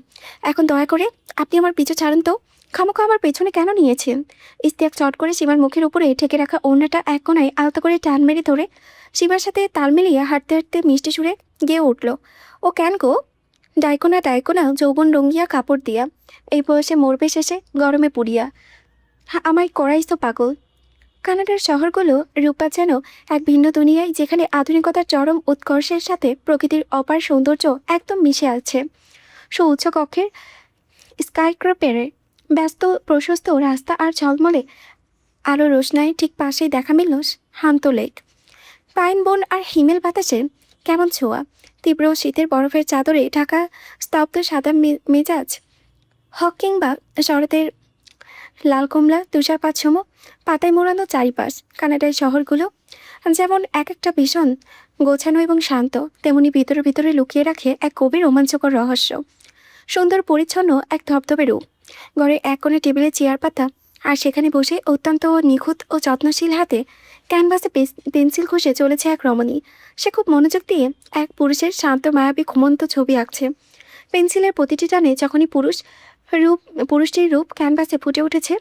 এখন দয়া করে আপনি আমার পিছু ছাড়ুন তো। খামোখা আমার পেছনে কেন নিয়েছেন? ইস্তিয়াক চট করে সীমার মুখের উপরে ঠেকে রাখা ওড়নাটা এক কোনায় আলতো করে টান মেরে ধরে সীমার সাথে তাল মিলিয়ে হাঁটতে হাঁটতে মিষ্টি সুরে গেয়ে উঠল, ও কেন গো? ডাইকোনা ডাইকোনা যৌবন রঙ্গিয়া কাপড় দিয়া, এই বয়সে মরবে শেষে গরমে পুড়িয়া। আমায় করাইস তো পাগল। কানাডার শহরগুলো রূপা যেন এক ভিন্ন দুনিয়ায়, যেখানে আধুনিকতার চরম উৎকর্ষের সাথে প্রকৃতির অপার সৌন্দর্য একদম মিশে আছে। সুউচ্চ কক্ষের স্কাইক্রপারে ব্যস্ত প্রশস্ত রাস্তা আর ঝলমলে আলো রোশনায় ঠিক পাশেই দেখা মিলল শান্ত লেক, পাইন বন আর হিমেল বাতাসে কেমন ছোঁয়া। তীব্র শীতের বরফের চাদরে ঢাকা স্তব্ধ সাদা মেজাজ হক কিংবা শরতের লাল কমলা তুষারপাতসম পাতায় মোড়ানো চারিপাশ। কানাডার শহরগুলো যেমন এক একটা ভীষণ গোছানো এবং শান্ত, তেমনি ভিতরে ভিতরে লুকিয়ে রাখে এক গভীর রোমাঞ্চকর রহস্য। সুন্দর পরিচ্ছন্ন এক ধবধবে রূপ। ঘরে এক কোণে টেবিলে চেয়ার পাতা, আর সেখানে বসে অত্যন্ত নিখুঁত ও যত্নশীল হাতে ক্যানভাসে পেন্সিল ঘষে চলেছে এক রমণী। সে খুব মনোযোগ দিয়ে এক পুরুষের শান্ত মায়াবী ঘুমন্ত ছবি আঁকছে। পেন্সিলের প্রতিটি টানে যখনই পুরুষটির রূপ ক্যানভাসে ফুটে উঠেছে,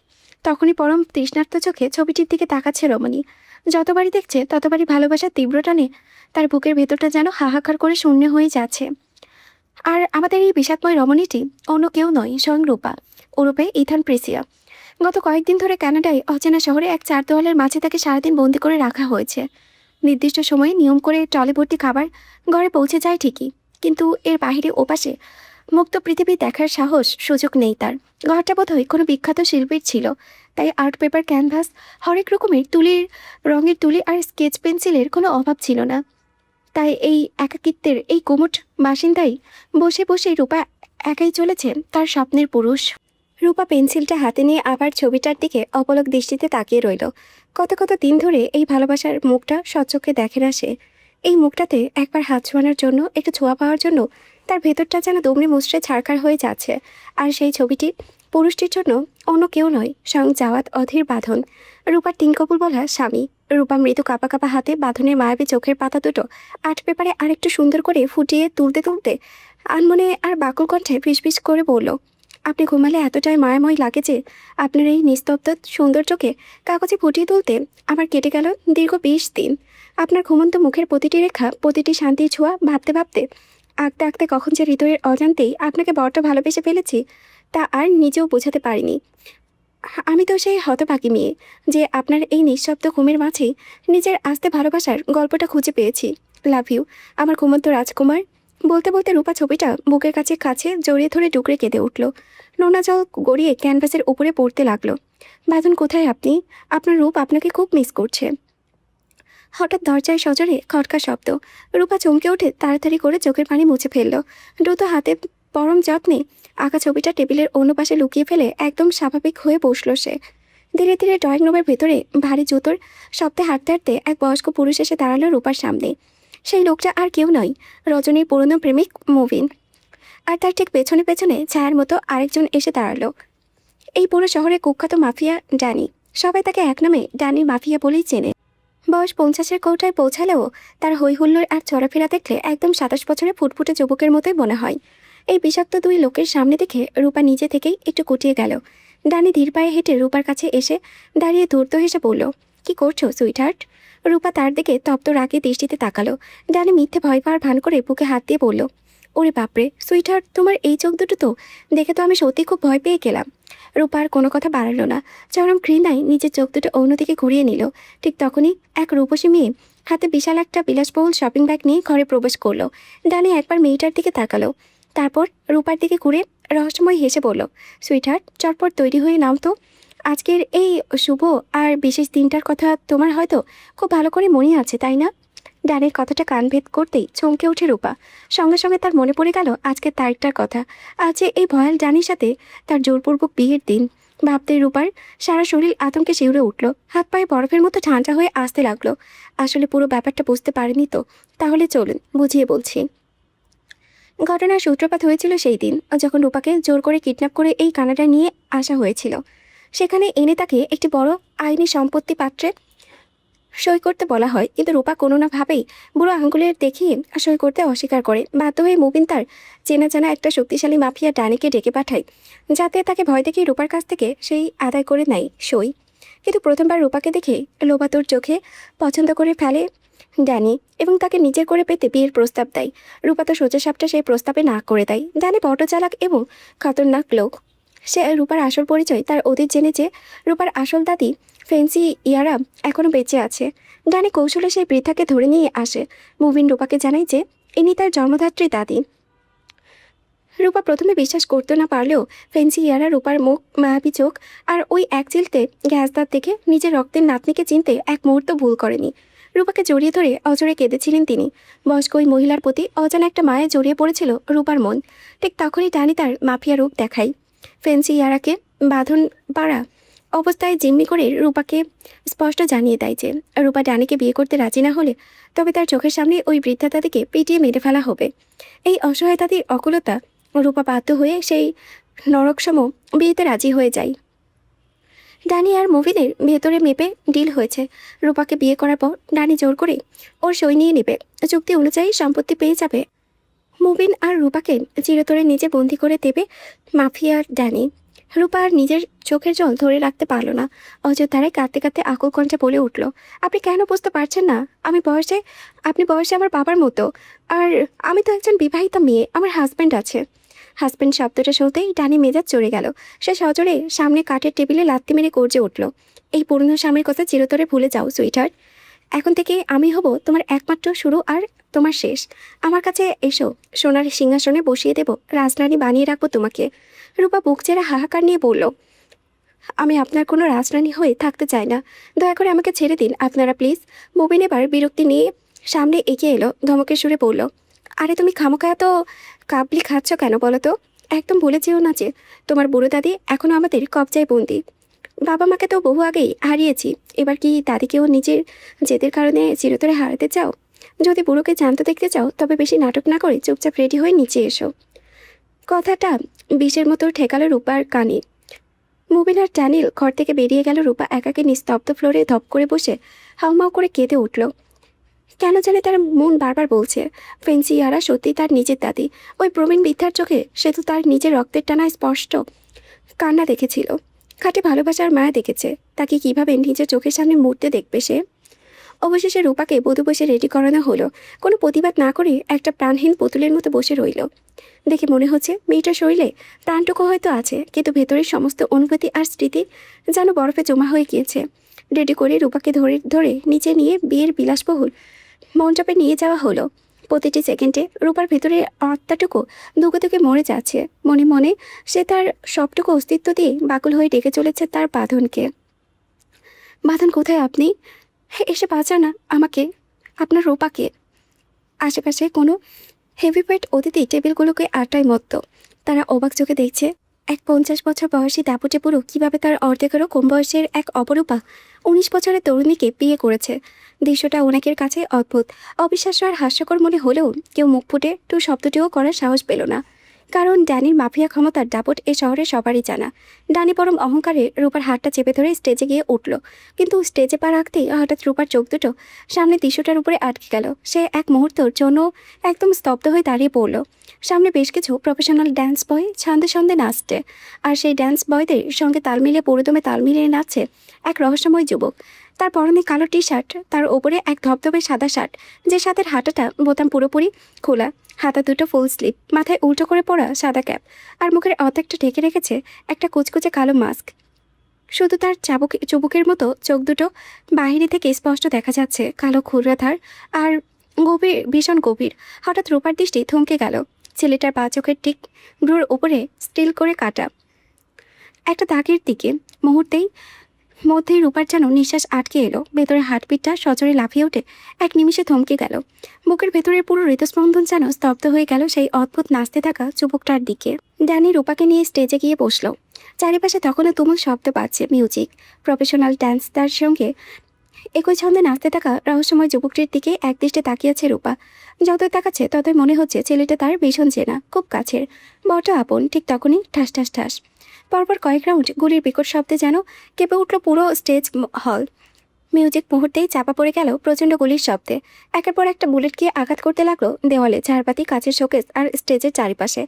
তখনই পরম তৃষ্ণার্ত চোখে ছবিটির দিকে তাকাচ্ছে রমণী। যতবারই দেখছে ততবারই ভালোবাসার তীব্র টানে তার বুকের ভেতরটা যেন হাহাকার করে শূন্য হয়ে যাচ্ছে। আর আমাদের এই বিষাদময় রমণীটি অন্য কেউ নয়, স্বয়ং রূপা, ওরূপে ইথান প্রেসিয়া। গত কয়েকদিন ধরে কানাডায় অচেনা শহরে এক চার দেওয়ালের মাঝে তাকে সারাদিন বন্দি করে রাখা হয়েছে। নির্দিষ্ট সময়ে নিয়ম করে ট্রলি ভর্তি খাবার ঘরে পৌঁছে যায় ঠিকই, কিন্তু এর বাহিরে ওপাশে মুক্ত পৃথিবী দেখার সাহস সুযোগ নেই তার। ঘরটা বোধহয় কোনো বিখ্যাত শিল্পীর ছিল, তাই আর্ট পেপার, ক্যানভাস, হরেক রকমের রঙের তুলি আর স্কেচ পেন্সিলের কোনো অভাব ছিল না। তাই এই একাকিত্বের এই কোমট বাসিন্দাই বসে বসে রূপা একাই চলেছে তার স্বপ্নের পুরুষ। রূপা পেন্সিলটা হাতে নিয়ে আবার ছবিটার দিকে অপলক দৃষ্টিতে তাকিয়ে রইল। কত কত দিন ধরে এই ভালোবাসার মুখটা সচক্ষে দেখে না সে। এই মুখটাতে একবার হাত ছোঁয়ানোর জন্য, একটু ছোঁয়া পাওয়ার জন্য তার ভেতরটা যেন দমড়ে মুচড়ে ছারখার হয়ে যাচ্ছে। আর সেই ছবিটি পুরুষটির জন্য অন্য কেউ নয়, স্বয়ং জাওয়াত অধীর বাঁধন, রূপার তিন কবুল বলা স্বামী। রূপা মৃদু কাঁপা কাঁপা হাতে বাঁধনের মায়াবী চোখের পাতা দুটো আর্ট পেপারে আরেকটু সুন্দর করে ফুটিয়ে তুলতে তুলতে আনমনে আর বাকুল কণ্ঠে ফিসফিস করে বলল, আপনি ঘুমালে এতটাই মায়াময় লাগে যে আপনার এই নিস্তব্ধ সৌন্দর্যকে কাগজে ফুটিয়ে তুলতে আমার কেটে গেল দীর্ঘ 20 দিন। আপনার ঘুমন্ত মুখের প্রতিটি রেখা, প্রতিটি শান্তির ছোঁয়া ভাবতে ভাবতে আঁকতে আঁকতে কখন যে হৃদয়ের অজান্তেই আপনাকে বড্ড ভালোবেসে ফেলেছি তা আর নিজেও বোঝাতে পারিনি। আমি তো সেই হতভাগী মেয়ে যে আপনার এই নিঃশব্দ ঘুমের মাঝেই নিজের আস্তে ভালোবাসার গল্পটা খুঁজে পেয়েছি। লাভ ইউ আমার ঘুমন্ত রাজকুমার। বলতে বলতে রূপা ছবিটা বুকের কাছে কাছে জড়িয়ে ধরে ডুকরে কেঁদে উঠল। নোনা জল গড়িয়ে ক্যানভাসের উপরে পড়তে লাগলো। বাঁধন কোথায় আপনি? আপনার রূপ আপনাকে খুব মিস করছে। হঠাৎ দরজায় সজোরে খটকা শব্দ। রূপা চমকে উঠে তাড়াতাড়ি করে চোখের পানি মুছে ফেলল। দ্রুত হাতে পরম যত্নে আঁকা ছবিটা টেবিলের অন্য পাশে লুকিয়ে ফেলে একদম স্বাভাবিক হয়ে বসল সে। ধীরে ধীরে ড্রয়িং রুমের ভেতরে ভারী জুতোর শব্দে হাঁটতে হাঁটতে এক বয়স্ক পুরুষ এসে দাঁড়ালো রূপার সামনে। সেই লোকটা আর কেউ নয়, রজনীর পুরনো প্রেমিক মুবিন। আর তার ঠিক পেছনে পেছনে ছায়ার মতো আরেকজন এসে দাঁড়ালো। এই পুরো শহরে কুখ্যাত মাফিয়া ড্যানি। সবাই তাকে এক নামে ড্যানির মাফিয়া বলেই চেনে। বয়স 50-এর কৌটায় পৌঁছালেও তার হৈহুল্লোড় আর চলাফেরা দেখলে একদম 27 বছরের ফুটফুটে যুবকের মতোই মনে হয়। এই বিষাক্ত দুই লোকের সামনে দেখে রূপা নিজে থেকেই একটু কুটিয়ে গেল। ডানি ধীর পায়ে হেঁটে রূপার কাছে এসে দাঁড়িয়ে ধূর্ত হেসে বলল, কি করছো সুইটহার্ট? রূপা তার দিকে তপ্ত রাগে দৃষ্টিতে তাকালো। ডানি মিথ্যে ভয় পাওয়ার ভান করে বুকে হাত দিয়ে বলল, ওরে বাপরে সুইটহার্ট, তোমার এই চোখ দুটো তো দেখে তো আমি সত্যি খুব ভয় পেয়ে গেলাম। রূপা আর কোনো কথা বাড়ালো না, চরম ঘৃণায় নিজের চোখ দুটো অন্যদিকে ঘুরিয়ে নিল। ঠিক তখনই এক রূপসী মেয়ে হাতে বিশাল একটা বিলাসবহুল শপিং ব্যাগ নিয়ে ঘরে প্রবেশ করলো। ডানি একবার মেয়েটার দিকে তাকালো, তারপর রূপার দিকে ঘুরে রহস্যময় হেসে বলল, সুইটহার্ট চটপট তৈরি হয়ে নাও তো। আজকের এই শুভ আর বিশেষ দিনটার কথা তোমার হয়তো খুব ভালো করে মনে আছে, তাই না? ডানের কথাটা কানভেদ করতেই চমকে ওঠে রূপা। সঙ্গে সঙ্গে তার মনে পড়ে গেল আজকের তারিখটার কথা। আজ এই ভয়াল ডানির সাথে তার জোরপূর্বক বিয়ের দিন। ভাবতে রূপার সারা শরীর আতঙ্কে শিউরে উঠল, হাত পায়ে বরফের মতো ঠান্ডা হয়ে আসতে লাগলো। আসলে পুরো ব্যাপারটা বুঝতে পারেনি তো? তাহলে চলুন বুঝিয়ে বলছি। ঘটনার সূত্রপাত হয়েছিল সেই দিন যখন রূপাকে জোর করে কিডন্যাপ করে এই কানাডায় নিয়ে আসা হয়েছিল। সেখানে এনে তাকে একটি বড় আইনি সম্পত্তি পাত্রে সই করতে বলা হয়, কিন্তু রূপা কোনো না ভাবেই বুড়ো আঙ্গুলের দেখিয়ে সই করতে অস্বীকার করে। বাধ্য হয়ে মুবিন তার চেনা জানা একটা শক্তিশালী মাফিয়া ডানিকে ডেকে পাঠায়, যাতে তাকে ভয় দেখিয়ে রূপার কাছ থেকে সেই আদায় করে নেয় সই। কিন্তু প্রথমবার রূপাকে দেখে লোবাতুর চোখে পছন্দ করে ফেলে ড্যানি এবং তাকে নিজের করে পেতে বিয়ের প্রস্তাব দেয়। রূপা তো সোজা সাপটা সেই প্রস্তাবে না করে দেয়। ড্যানি বড় চালাক এবং খতরনাক লোক। সে রূপার আসল পরিচয় তার অতীত জেনেছে। রূপার আসল দাদি ফেন্সি ইয়ারা এখনও বেঁচে আছে। ডানি কৌশলে সেই বৃদ্ধাকে ধরে নিয়ে আসে। মুবিন রূপাকে জানায় যে ইনি তার জন্মদাত্রী দাদি। রূপা প্রথমে বিশ্বাস করতে না পারলেও ফেন্সি ইয়ারা রূপার মুখ, মায়াবী চোখ আর ওই এক চিলতে গ্যাস দাঁত দেখে নিজের রক্তের নাতনিকে চিনতে এক মুহূর্ত ভুল করেনি। রূপাকে জড়িয়ে ধরে অজরে কেঁদেছিলেন তিনি। বয়স্ক ওই মহিলার প্রতি অজানা একটা মায়ে জড়িয়ে পড়েছিল রূপার মন। ঠিক তখনই ডানি তার মাফিয়া রূপ দেখায়। ফেন্সি ইয়ারাকে বাঁধন পাড়া অবস্থায় জিম্মি করে রূপাকে স্পষ্ট জানিয়ে দেয় যে রূপা ডানিকে বিয়ে করতে রাজি না হলে তবে তার চোখের সামনে ওই বৃদ্ধা দাদিকে পিটিয়ে মেরে ফেলা হবে। এই অসহায় দাদির অকুলতা রূপা বাধ্য হয়ে সেই নরকসম বিয়েতে রাজি হয়ে যায়। ডানি আর মুবিনের ভেতরে মেপে ডিল হয়েছে। রূপাকে বিয়ে করার পর ডানি জোর করে ওর সই নিয়ে নেবে। চুক্তি অনুযায়ী সম্পত্তি পেয়ে যাবে। মুবিন আর রূপাকে চিরতরে নিজে বন্দি করে দেবে মাফিয়া ড্যানি। রূপা আর নিজের চোখের জল ধরে রাখতে পারল না। অযোধ্যায় কাঁদতে কাঁদতে আকুল কণ্ঠে বলে উঠল, আপনি কেন বুঝতে পারছেন না? আপনি বয়সে আমার বাবার মতো। আর আমি তো একজন বিবাহিতা মেয়ে, আমার হাজব্যান্ড আছে। হাজব্যান্ড শব্দটা শুনতেই ডানি মেজাজ চড়ে গেল। সে সজোরে সামনে কাঠের টেবিলে লাত্তি মেরে গর্জে উঠল, এই পুরনো স্বামীর কথা চিরতরে ভুলে যাও সুইটহার্ট। এখন থেকে আমি হব তোমার একমাত্র শুরু আর তোমার শেষ। আমার কাছে এসো, সোনার সিংহাসনে বসিয়ে দেব, রাজরানী বানিয়ে রাখবো তোমাকে। রূপা বুক চেরা হাহাকার নিয়ে বলল, আমি আপনার কোনো রাজরানী হয়ে থাকতে চাই না, দয়া করে আমাকে ছেড়ে দিন আপনারা প্লিজ। মুবিন এবার বিরক্তি নিয়ে সামনে এগিয়ে এলো, ধমকের সুরে বলল, আরে তুমি খামোখা এত কাবলি খাচ্ছ কেন বলো তো? একদম ভুলে যেও না যে তোমার বুড়ো দাদি এখনও আমাদের কবজায় বন্দি। বাবা মাকে তো বহু আগেই হারিয়েছি, এবার কি দাদিকেও নিজের জেদের কারণে চিরতরে হারাতে চাও? যদি বুড়োকে জানতে দেখতে চাও তবে বেশি নাটক না করে চুপচাপ রেডি হয়ে নিচে এসো। কথাটা বিষের মতো ঠেকালো রূপার কানে। মুবিন আর ড্যানিয়েল ঘর থেকে বেরিয়ে গেল। রূপা একাকে নিস্তব্ধ ফ্লোরে ধপ করে বসে হাউমাউ করে কেঁদে উঠল। কেন জানে তার মন বারবার বলছে ফেন্সি ইয়ারা সত্যি তার নিজের দাদি। ওই প্রবীণ বৃদ্ধার চোখে সে তো তার নিজের রক্তের টানায় স্পষ্ট কান্না দেখেছিল, খাঁটি ভালোবাসার মায়া দেখেছে। তাকে কিভাবে নিজের চোখের সামনে মূর্তে দেখবে সে? অবশেষে রূপাকে বধূ বসে রেডি করানো হলো। কোনো প্রতিবাদ না করে একটা প্রাণহীন পুতুলের মতো বসে রইল। দেখে মনে হচ্ছে মেয়েটার শরীরে প্রাণটুকু হয়তো আছে, কিন্তু ভেতরের সমস্ত অনুভূতি আর স্মৃতি যেন বরফে জমা হয়ে গিয়েছে। রেডি করে রূপাকে ধরে ধরে নিচে নিয়ে বিয়ের বিলাসবহুল মণ্ডপে নিয়ে যাওয়া হলো। প্রতিটি সেকেন্ডে রূপার ভেতরে আত্মাটুকু দুকে দুকে মরে যাচ্ছে। মনে মনে সে তার সবটুকু অস্তিত্ব দিয়ে বাকুল হয়ে ডেকে চলেছে তার বাঁধনকে। বাঁধন, কোথায় আপনি? এসে বাঁচান না আমাকে, আপনার রূপাকে। আশেপাশে কোনো হেভিওয়েট অতিথি টেবিলগুলোকে আটটায় মত্ত। তারা অবাক চোখে দেখছে এক 50 বছর বয়সী দাপুটে পুরো কীভাবে তার অর্ধেকেরও কম বয়সের এক অপরূপা 19 বছরের তরুণীকে বিয়ে করেছে। দৃশ্যটা অনেকের কাছে অদ্ভুত, অবিশ্বাস্য আর হাস্যকর মনে হলেও কেউ মুখ ফুটে টু শব্দটিও করার সাহস পেল না। কারণ ড্যানির মাফিয়া ক্ষমতার দাপট এ শহরে সবারই জানা। ড্যানি পরম অহংকারে রূপার হাতটা চেপে ধরে স্টেজে গিয়ে উঠল, কিন্তু স্টেজে পা রাখতেই হঠাৎ রূপার চোখ দুটো সামনে টিস্যুটার উপরে আটকে গেল। সে এক মুহূর্তের জন্য একদম স্তব্ধ হয়ে দাঁড়িয়ে পড়ল। সামনে বেশ কিছু প্রফেশনাল ড্যান্স বয় ছন্দে ছন্দে নাচছে, আর সেই ড্যান্স বয়দের সঙ্গে তাল মিলিয়ে পুরোদমে তাল মিলিয়ে নাচছে এক রহস্যময় যুবক। তার পরনে কালো টি শার্ট, তার ওপরে এক ধবধবে সাদা শার্ট, যে শার্টের হাতাটা বোতাম পুরোপুরি খোলা, হাতা দুটো ফুল স্লিপ, মাথায় উল্টো করে পড়া সাদা ক্যাপ, আর মুখের অর্ধেকটা ঢেকে রেখেছে একটা কুচকুচে কালো মাস্ক। শুধু তার চুবুকের মতো চোখ দুটো বাহিরে থেকে স্পষ্ট দেখা যাচ্ছে, কালো খুররাধার আর গভীর, ভীষণ গভীর। হঠাৎ রূপার দৃষ্টি থমকে গেল। ছেলেটার পা চোখের ঠিক ভ্রুর উপরে স্টিল করে কাটা একটা দাগের দিকে। মুহূর্তেই মধ্যেই রূপার যেন নিঃশ্বাস আটকে এলো। ভেতরে হার্টবিটটা সজোরে লাফিয়ে উঠে এক নিমিষে থমকে গেল। বুকের ভেতরের পুরো হৃদস্পন্দন যেন স্তব্ধ হয়ে গেল সেই অদ্ভুত নাচতে থাকা যুবকটার দিকে। ড্যানি রূপাকে নিয়ে স্টেজে গিয়ে বসলো। চারিপাশে তখনও তুমুল শব্দ পাচ্ছে, মিউজিক, প্রফেশনাল ডান্স, তার সঙ্গে একই ছন্দে নাচতে থাকা রহস্যময় যুবকটির দিকে একদৃষ্টে তাকিয়েছে রূপা। যতই তাকাচ্ছে ততই মনে হচ্ছে ছেলেটা তার ভীষণ চেনা, খুব কাছের, বড় আপন। ঠিক তখনই ঠাস ঠাস ঠাস পরপর কয়েক রাউন্ড গুলির বিকট শব্দে যেন কেঁপে উঠল পুরো স্টেজ হল। মিউজিক মুহূর্তেই চাপা পড়ে গেল প্রচণ্ড গুলির শব্দে। একের পর একটা বুলেট গিয়ে আঘাত করতে লাগলো দেওয়ালে, ঝাড়বাতি, কাচের শোকেস আর স্টেজের চারিপাশে।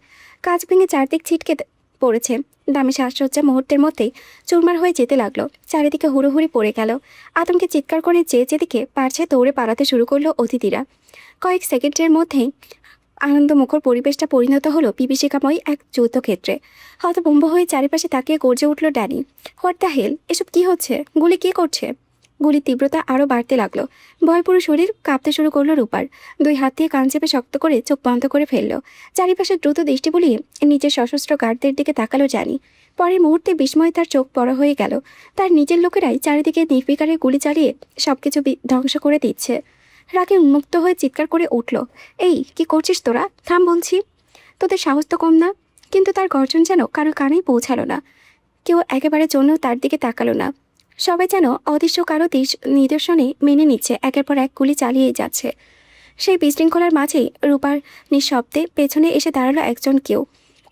কাঁচ ভেঙে চারদিক ছিটকে পড়েছে। দামি সাজসজ্জা মুহূর্তের মধ্যেই চুরমার হয়ে যেতে লাগলো। চারিদিকে হুড়োহুড়ি পড়ে গেল। আতঙ্কে চিৎকার করে যেদিকে পারছে দৌড়ে পালাতে শুরু করলো অতিথিরা। কয়েক সেকেন্ডের মধ্যেই আনন্দমুখর পরিবেশটা পরিণত হলো বিভীষিকাময় এক যুদ্ধক্ষেত্রে। হতভম্ব হয়ে চারিপাশে তাকিয়ে গর্জে উঠল ড্যানি। হোয়াট দ্য হেল, এসব কি হচ্ছে? গুলি কে করছে? গুলির তীব্রতা আরও বাড়তে লাগলো। ভয়পুরো শরীর কাঁপতে শুরু করলো রূপার। দুই হাত দিয়ে কান চেপে শক্ত করে চোখ বন্ধ করে ফেললো। চারিপাশে দ্রুত দৃষ্টি বুলিয়ে নিজের সশস্ত্র গার্ডদের দিকে তাকালো জানি। পরের মুহূর্তে বিস্ময়ে তার চোখ বড় হয়ে গেল। তার নিজের লোকেরাই চারিদিকে নির্বিকারে গুলি চালিয়ে সবকিছু ধ্বংস করে দিচ্ছে। রাগে উন্মুক্ত হয়ে চিৎকার করে উঠল, এই কি করছিস তোরা? থাম বলছি, তোদের সাহস তো কম না। কিন্তু তার গর্জন যেন কারো কানেই পৌঁছালো না। কেউ একেবারে জন্য তার দিকে তাকালো না। সবাই যেন অদৃশ্য কারো নিদর্শনে মেনে নিচ্ছে, একের পর এক গুলি চালিয়েই যাচ্ছে। সেই বিশৃঙ্খলার মাঝেই রূপার নিঃশব্দে পেছনে এসে দাঁড়ালো একজন কেউ।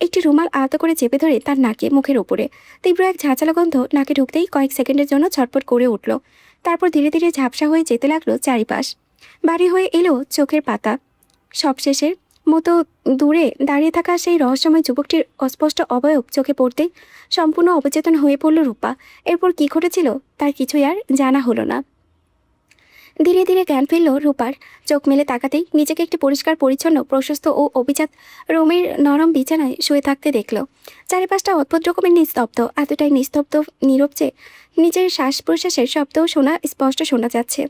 একটি রুমাল আলতো করে চেপে ধরে তার নাকে, মুখের ওপরে তীব্র এক ঝাঁঝালো গন্ধ নাকে ঢুকতেই কয়েক সেকেন্ডের জন্য ছটফট করে উঠল। তারপর ধীরে ধীরে ঝাপসা হয়ে যেতে লাগলো চারিপাশ। বাড়ি হয়ে এলো চোখের পাতা। সবশেষের মতো দূরে দাঁড়িয়ে থাকা সেই রহস্যময় যুবকটির অস্পষ্ট অবয়ব চোখে পড়তেই সম্পূর্ণ অবচেতন হয়ে পড়ল রূপা। এরপর কি ঘটেছিল তার কিছুই আর জানা হলো না। ধীরে ধীরে জ্ঞান ফিরল রূপার। চোখ মেলে তাকাতেই নিজেকে একটি পরিষ্কার পরিচ্ছন্ন, প্রশস্ত ও অভিজাত রুমের নরম বিছানায় শুয়ে থাকতে দেখল। চারিপাশটা অদ্ভুত রকমের নিস্তব্ধ, এতটাই নিস্তব্ধ, নীরব যে নিজের শ্বাস প্রশ্বাসের শব্দও স্পষ্ট শোনা যাচ্ছে।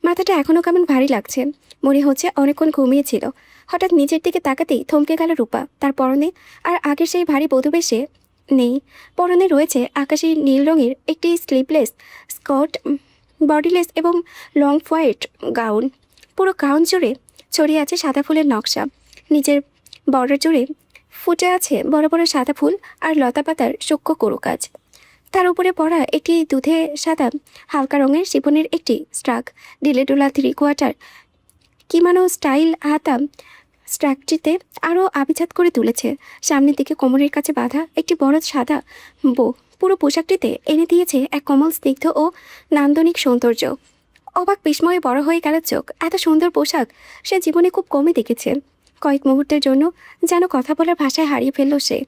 মাথাটা এখনও কেমন ভারী লাগছে, মনে হচ্ছে অনেকক্ষণ ঘুমিয়েছিল। হঠাৎ নিজের দিকে তাকাতেই থমকে গেল রূপা। তার পরনে আর আগের সেই ভারী বধূবেশে নেই। পরনে রয়েছে আকাশি নীল রঙের একটি স্লিভলেস স্কার্ট, বডিলেস এবং লং হোয়াইট গাউন। পুরো গাউন জুড়ে ছড়িয়ে আছে সাদা ফুলের নকশা। নিজের বর্ডার জুড়ে ফুটে আছে বড় বড় সাদা ফুল আর লতা পাতার সূক্ষ্ম কারুকাজ। তার উপরে পরা একটি দুধে সাদা হালকা রঙের শিফনের একটি স্ট্রাক ঢিলেঢোলা 3/4 কিমানো স্টাইল হাতা স্ট্রাকটিতে আরও আভিজাত করে তুলেছে। সামনের দিকে কোমরের কাছে বাঁধা একটি বড় সাদা বো পুরো পোশাকটিতে এনে দিয়েছে এক কোমল স্নিগ্ধ ও নান্দনিক সৌন্দর্য। অবাক বিস্ময়ে বড় হয়ে গেল চোখ। এত সুন্দর পোশাক সে জীবনে খুব কমই দেখেছে। কয়েক মুহূর্তের জন্য যেন কথা বলার ভাষায় হারিয়ে ফেলল সে।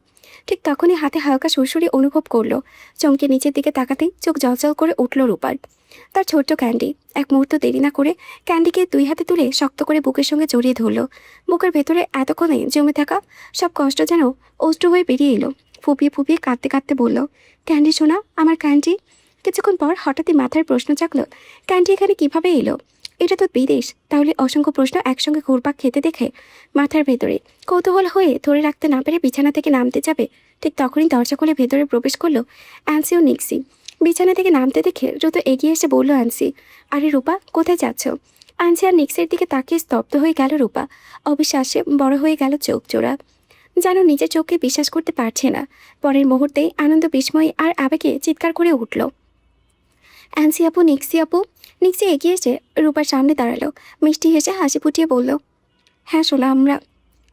ঠিক তখনই হাতে হালকা সুরসুরি অনুভব করলো। চমকে নিচের দিকে তাকাতেই চোখ জলজল করে উঠল রূপার। তার ছোট্ট ক্যান্ডি। এক মুহূর্ত দেরি না করে ক্যান্ডিকে দুই হাতে তুলে শক্ত করে বুকের সঙ্গে জড়িয়ে ধরল। বুকের ভেতরে এতক্ষণে জমে থাকা সব কষ্ট যেন অশ্রু হয়ে বেরিয়ে এলো। ফুপিয়ে ফুপিয়ে কাঁদতে কাঁদতে বলল, ক্যান্ডি শোনা, আমার ক্যান্ডি। কিছুক্ষণ পর হঠাৎই মাথার প্রশ্ন জাগলো, ক্যান্ডি এখানে কিভাবে এলো? এটা তো বিদেশ, তাহলে অসংখ্য প্রশ্ন একসঙ্গে ঘুরপাক খেতে দেখে মাথার ভেতরে কৌতূহল হয়ে ধরে রাখতে না পেরে বিছানা থেকে নামতে যাবে, ঠিক তখনই দরজা খুলে ভেতরে প্রবেশ করলো অ্যান্সি ও নিক্সি। বিছানা থেকে নামতে দেখে দ্রুত এগিয়ে এসে বলল অ্যান্সি, আরে রূপা, কোথায় যাচ্ছ? অ্যান্সি আর নিক্সের দিকে তাকিয়ে স্তব্ধ হয়ে গেল রূপা। অবিশ্বাসে বড় হয়ে গেল চোখ জোড়া, যেন নিজের চোখকে বিশ্বাস করতে পারছে না। পরের মুহূর্তেই আনন্দ, বিস্ময় আর আবেগে চিৎকার করে উঠল, অ্যান্সি আপু, নিক্সি আপু। নিক্সি এগিয়ে এসে রূপার সামনে দাঁড়ালো, মিষ্টি হেসে হাসি ফুটিয়ে বলল, হ্যাঁ সোনা, আমরা।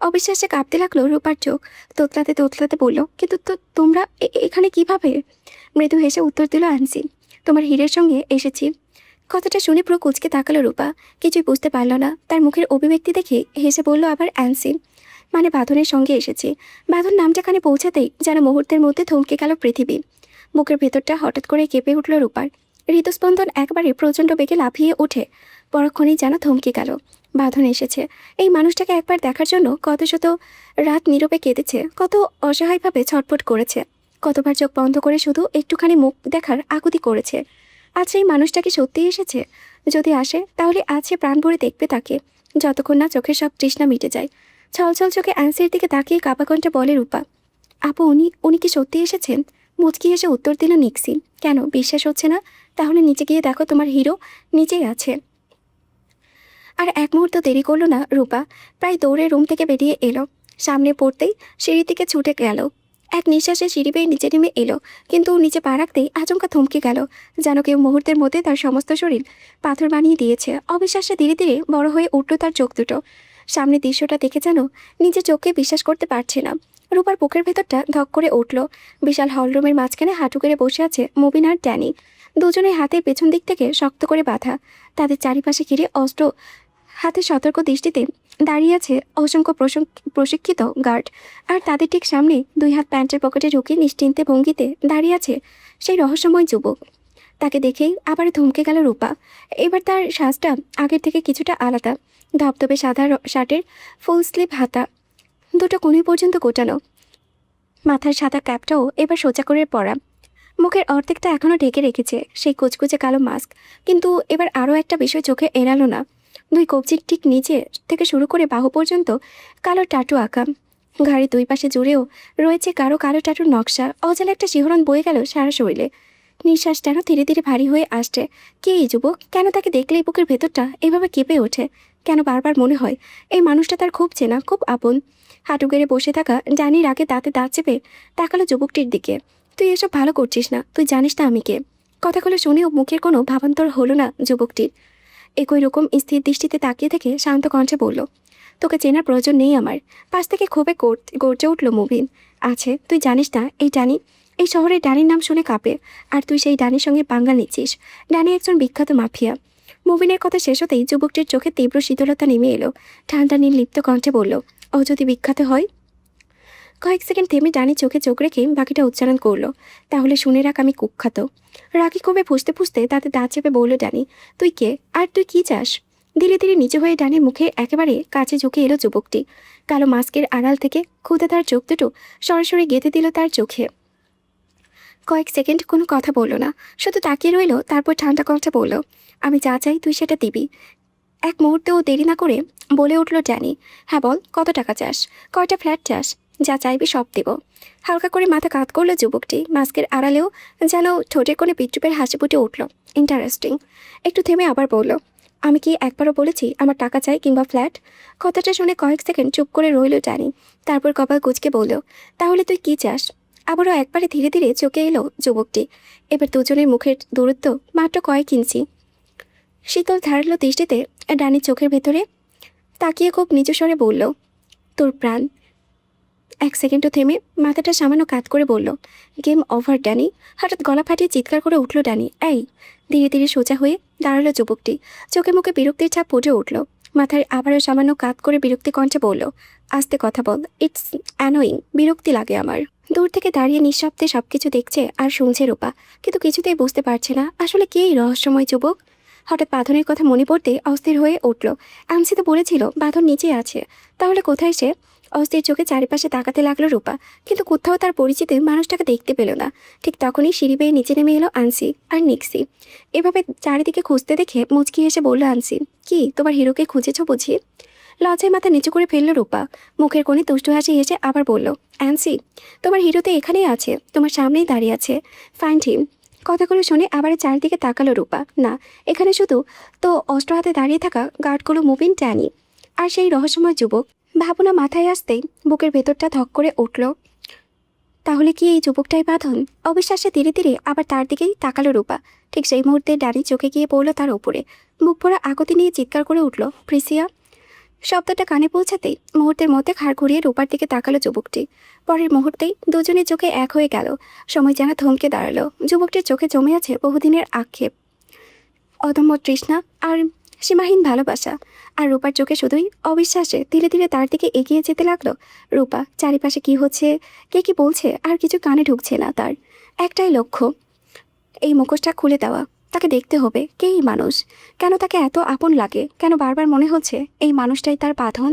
অবিশ্বাসে কাঁপতে লাগলো রূপার চোখ, তোতলাতে তোতলাতে বলল, কিন্তু তোমরা এখানে কিভাবে? মৃদু হেসে উত্তর দিল অ্যান্সি, তোমার হীরের সঙ্গে এসেছি। কথাটা শুনে পুরো কুচকে তাকালো রূপা, কিছুই বুঝতে পারল না। তার মুখের অভিব্যক্তি দেখে হেসে বলল আবার অ্যান্সি, মানে বাঁধনের সঙ্গে এসেছি। বাঁধন নামটা কানে পৌঁছাতেই যেন মুহূর্তের মধ্যে থমকে গেল পৃথিবী। বুকের ভেতরটা হঠাৎ করে কেঁপে উঠল রূপার। হৃদস্পন্দন একবারে প্রচণ্ড বেগে লাফিয়ে ওঠে। পরক্ষণেই যেন থমকে গেল। বাঁধন এসেছে। এই মানুষটাকে একবার দেখার জন্য কত শত রাত নীরবে কেঁদেছে, কত অসহায়ভাবে ছটফট করেছে, কতবার চোখ বন্ধ করে শুধু একটুখানি মুখ দেখার আকুতি করেছে। আজ এই মানুষটাকে সত্যিই এসেছে। যদি আসে তাহলে আজ সে প্রাণ ভরে দেখবে তাকে, যতক্ষণ না চোখের সব তৃষ্ণা মিটে যায়। ছলছল চোখে অ্যান্সির দিকে তাকিয়ে কাঁপা কণ্ঠে বলে রূপা, আপু, উনি কি সত্যি এসেছেন? মুচকি এসে উত্তর দিল নিক্সি, কেন বিশ্বাস হচ্ছে না? তাহলে নিচে গিয়ে দেখো, তোমার হিরো নিচেই আছে। আর এক মুহূর্ত দেরি করলো না রূপা, প্রায় দৌড়ে রুম থেকে বেরিয়ে এলো। সামনে পড়তেই সিঁড়ির দিকে ছুটে গেল। এক নিঃশ্বাসে সিঁড়ি বেয়ে নিচে নেমে এলো, কিন্তু নিচে পা রাখতেই আচমকা থমকে গেল, যেন কেউ মুহূর্তের মধ্যে তার সমস্ত শরীর পাথর বানিয়ে দিয়েছে। অবিশ্বাসে ধীরে ধীরে বড় হয়ে উঠল তার চোখ দুটো। সামনে দৃশ্যটা দেখে যেন নিজের চোখকে বিশ্বাস করতে পারছে না। রূপার বুকের ভেতরটা ধক করে উঠল। বিশাল হলরুমের মাঝখানে হাঁটু করে বসে আছে মুবিন আর ড্যানি। দুজনের হাতে পেছন দিক থেকে শক্ত করে বাঁধা। তাদের চারিপাশে ঘিরে অস্ত্র হাতে সতর্ক দৃষ্টিতে দাঁড়িয়ে আছে অসংখ্য প্রশিক্ষিত গার্ড। আর তাদের ঠিক সামনে দুই হাত প্যান্টের পকেটে ঢুকিয়ে নিশ্চিন্তে ভঙ্গিতে দাঁড়িয়ে আছে সেই রহস্যময় যুবক। তাকে দেখেই আবার থমকে গেল রূপা। এবার তার সাজটা আগের থেকে কিছুটা আলাদা। ধবধবে সাদা শার্টের ফুল স্লিভ হাতা, দুটো কোণে পর্যন্ত গোটানো। মাথার সাদা ক্যাপটাও এবার সোজা করে পরা। মুখের অর্ধেকটা এখনও ঢেকে রেখেছে সেই কুচকুচে কালো মাস্ক। কিন্তু এবার আরও একটা বিষয় চোখে এড়ালো না, দুই কবজির ঠিক নিচে থেকে শুরু করে বাহু পর্যন্ত কালো টাটু আঁকা। ঘাড়ির দুই পাশে জুড়েও রয়েছে কালো টাটুর নকশা। অজানা একটা শিহরণ বয়ে গেল সারা শরীরে। নিঃশ্বাস যেন ধীরে ধীরে ভারী হয়ে আসছে। কে এই যুবক? কেন তাকে দেখলেই বুকের ভেতরটা এভাবে কেঁপে ওঠে? কেন বারবার মনে হয় এই মানুষটা তার খুব চেনা, খুব আপন? হাঁটু গেড়ে বসে থাকা ডানির আগে দাঁতে দাঁত চেপে তাকালো যুবকটির দিকে। তুই এসব ভালো করছিস না, তুই জানিস না আমি কে? কথাগুলো শুনেও মুখের কোনো ভাবান্তর হলো না যুবকটির। একই রকম স্থির দৃষ্টিতে তাকিয়ে থেকে শান্ত কণ্ঠে বলল, তোকে চেনার প্রয়োজন নেই আমার। পাশ থেকে ক্ষোভে গর্জে উঠল মুবিন। আছে, তুই জানিস না এই ডানি, এই শহরের ডানির নাম শুনে কাঁপে। আর তুই সেই ডানির সঙ্গে পাঙ্গা নিচ্ছিস। ডানি একজন বিখ্যাত মাফিয়া। মুবিনের কথা শেষ হতেই যুবকটির চোখে তীব্র শীতলতা নেমে এলো। ঠান্ডা নির্লিপ্ত কণ্ঠে বলল, ও যদি বিখ্যাত হয়? কয়েক সেকেন্ড থেমে ডানি চোখে চোখ রেখে বাকিটা উচ্চারণ করলো, তাহলে শুনে রাখ আমি কুখ্যাত। রাগি কবে ফুসতে ফুসতে তাতে দাঁত চেপে বলল ডানি, তুই কে আর তুই কি চাস? ধীরে ধীরে নিচু হয়ে ডানির মুখে একেবারে কাছে ঝুঁকে এলো যুবকটি। কালো মাস্কের আড়াল থেকে খুদে তার চোখ দুটো সরাসরি গেঁথে দিল তার চোখে। কয়েক সেকেন্ড কোনো কথা বলল না, শুধু তাকিয়ে রইল। তারপর ঠান্ডা কণ্ঠে বলল, আমি যা চাই তুই সেটা দিবি। এক মুহূর্তেও দেরি না করে বলে উঠল ড্যানি, হ্যাঁ বল, কত টাকা চাস? কয়টা ফ্ল্যাট চাস? যা চাইবি সব দেব। হালকা করে মাথা কাত করলো যুবকটি। মাস্কের আড়ালেও যেন ঠোঁটের কোণে বিদ্রুপের হাসি ফুটে উঠল। ইন্টারেস্টিং। একটু থেমে আবার বলল, আমি কি একবারও বলেছি আমার টাকা চাই কিংবা ফ্ল্যাট? কথাটা শুনে কয়েক সেকেন্ড চুপ করে রইল ড্যানি। তারপর কপাল কুঁচকে বলল, তাহলে তুই কি চাস? আবারও একবারে ধীরে ধীরে চোখে এলো যুবকটি। এবার দুজনের মুখের দূরত্ব মাত্র কয়েক ইঞ্চি। শীতল ধারালো দৃষ্টিতে ডানির চোখের ভেতরে তাকিয়ে খুব নিচু স্বরে বলল, তোর প্রাণ। এক সেকেন্ডও থেমে মাথাটা সামান্য কাত করে বলল, গেম ওভার ড্যানি। হঠাৎ গলা ফাটিয়ে চিৎকার করে উঠল ড্যানি। এই! ধীরে ধীরে সোজা হয়ে দাঁড়ালো যুবকটি। চোখে মুখে বিরক্তির ছাপ ফুটে উঠল। মাথায় আবারও সামান্য কাত করে বিরক্তি কণ্ঠে বলল, আস্তে কথা বল, ইটস অ্যানোয়িং, বিরক্তি লাগে আমার। দূর থেকে দাঁড়িয়ে নিঃশব্দে সবকিছু দেখছে আর শুনছে রূপা, কিন্তু কিছুতেই বুঝতে পারছে না আসলে কে এই রহস্যময় যুবক। হঠাৎ বাঁধনের কথা মনে পড়তে অস্থির হয়ে উঠল। আনসি তো বলেছিল বাঁধন নিচে আছে, তাহলে কোথায় সে? অস্থির চোখে চারিপাশে তাকাতে লাগলো রূপা, কিন্তু কোথাও তার পরিচিত মানুষটাকে দেখতে পেল না। ঠিক তখনই সিঁড়ি বেয়ে নিচে নেমে এলো আনসি আর নিক্সি। এভাবে চারিদিকে খুঁজতে দেখে মুচকি এসে বলল আনসি, কি তোমার হিরোকে খুঁজেছ বুঝি? লজ্জায় মাথা নিচু করে ফেলল রূপা। মুখের কোণে দুষ্টু হাসি এসে আবার বলল, অ্যান্সি, তোমার হিরো তো এখানেই আছে, তোমার সামনেই দাঁড়িয়ে আছে। Fine team. কথাগুলো শুনে আবার চারিদিকে তাকালো রূপা। না, এখানে শুধু তো অস্ত্র হাতে দাঁড়িয়ে থাকা গার্ডগুলো মুভিং ট্যানি আর সেই রহস্যময় যুবক। ভাবনা মাথায় আসতেই বুকের ভেতরটা ধক করে উঠল। তাহলে কি এই যুবকটাই বাঁধন? অবিশ্বাসে ধীরে ধীরে আবার তার দিকেই তাকালো রূপা। ঠিক সেই মুহূর্তে ডানি চোখে গিয়ে পড়ল তার ওপরে। বুক ভরা আকুতি নিয়ে চিৎকার করে উঠল, প্রিসিয়া! শব্দটা কানে পৌঁছাতেই মুহূর্তের মধ্যে ঘাড় ঘুরিয়ে রূপার দিকে তাকালো যুবকটি। পরের মুহূর্তেই দুজনের চোখে এক হয়ে গেল। সময় যেন থমকে দাঁড়ালো। যুবকটির চোখে জমে আছে বহুদিনের আক্ষেপ, অদম্য তৃষ্ণা আর সীমাহীন ভালোবাসা। আর রূপার চোখে শুধুই অবিশ্বাসে ধীরে ধীরে তার দিকে এগিয়ে যেতে লাগলো। রূপা, চারিপাশে কি হচ্ছে, কে কি বলছে আর কিছু কানে ঢুকছে না তার। একটাই লক্ষ্য, এই মুখোশটা খুলে দেওয়া। তাকে দেখতে হবে কে এই মানুষ, কেন তাকে এত আপন লাগে, কেন বারবার মনে হচ্ছে এই মানুষটাই তার বাঁধন।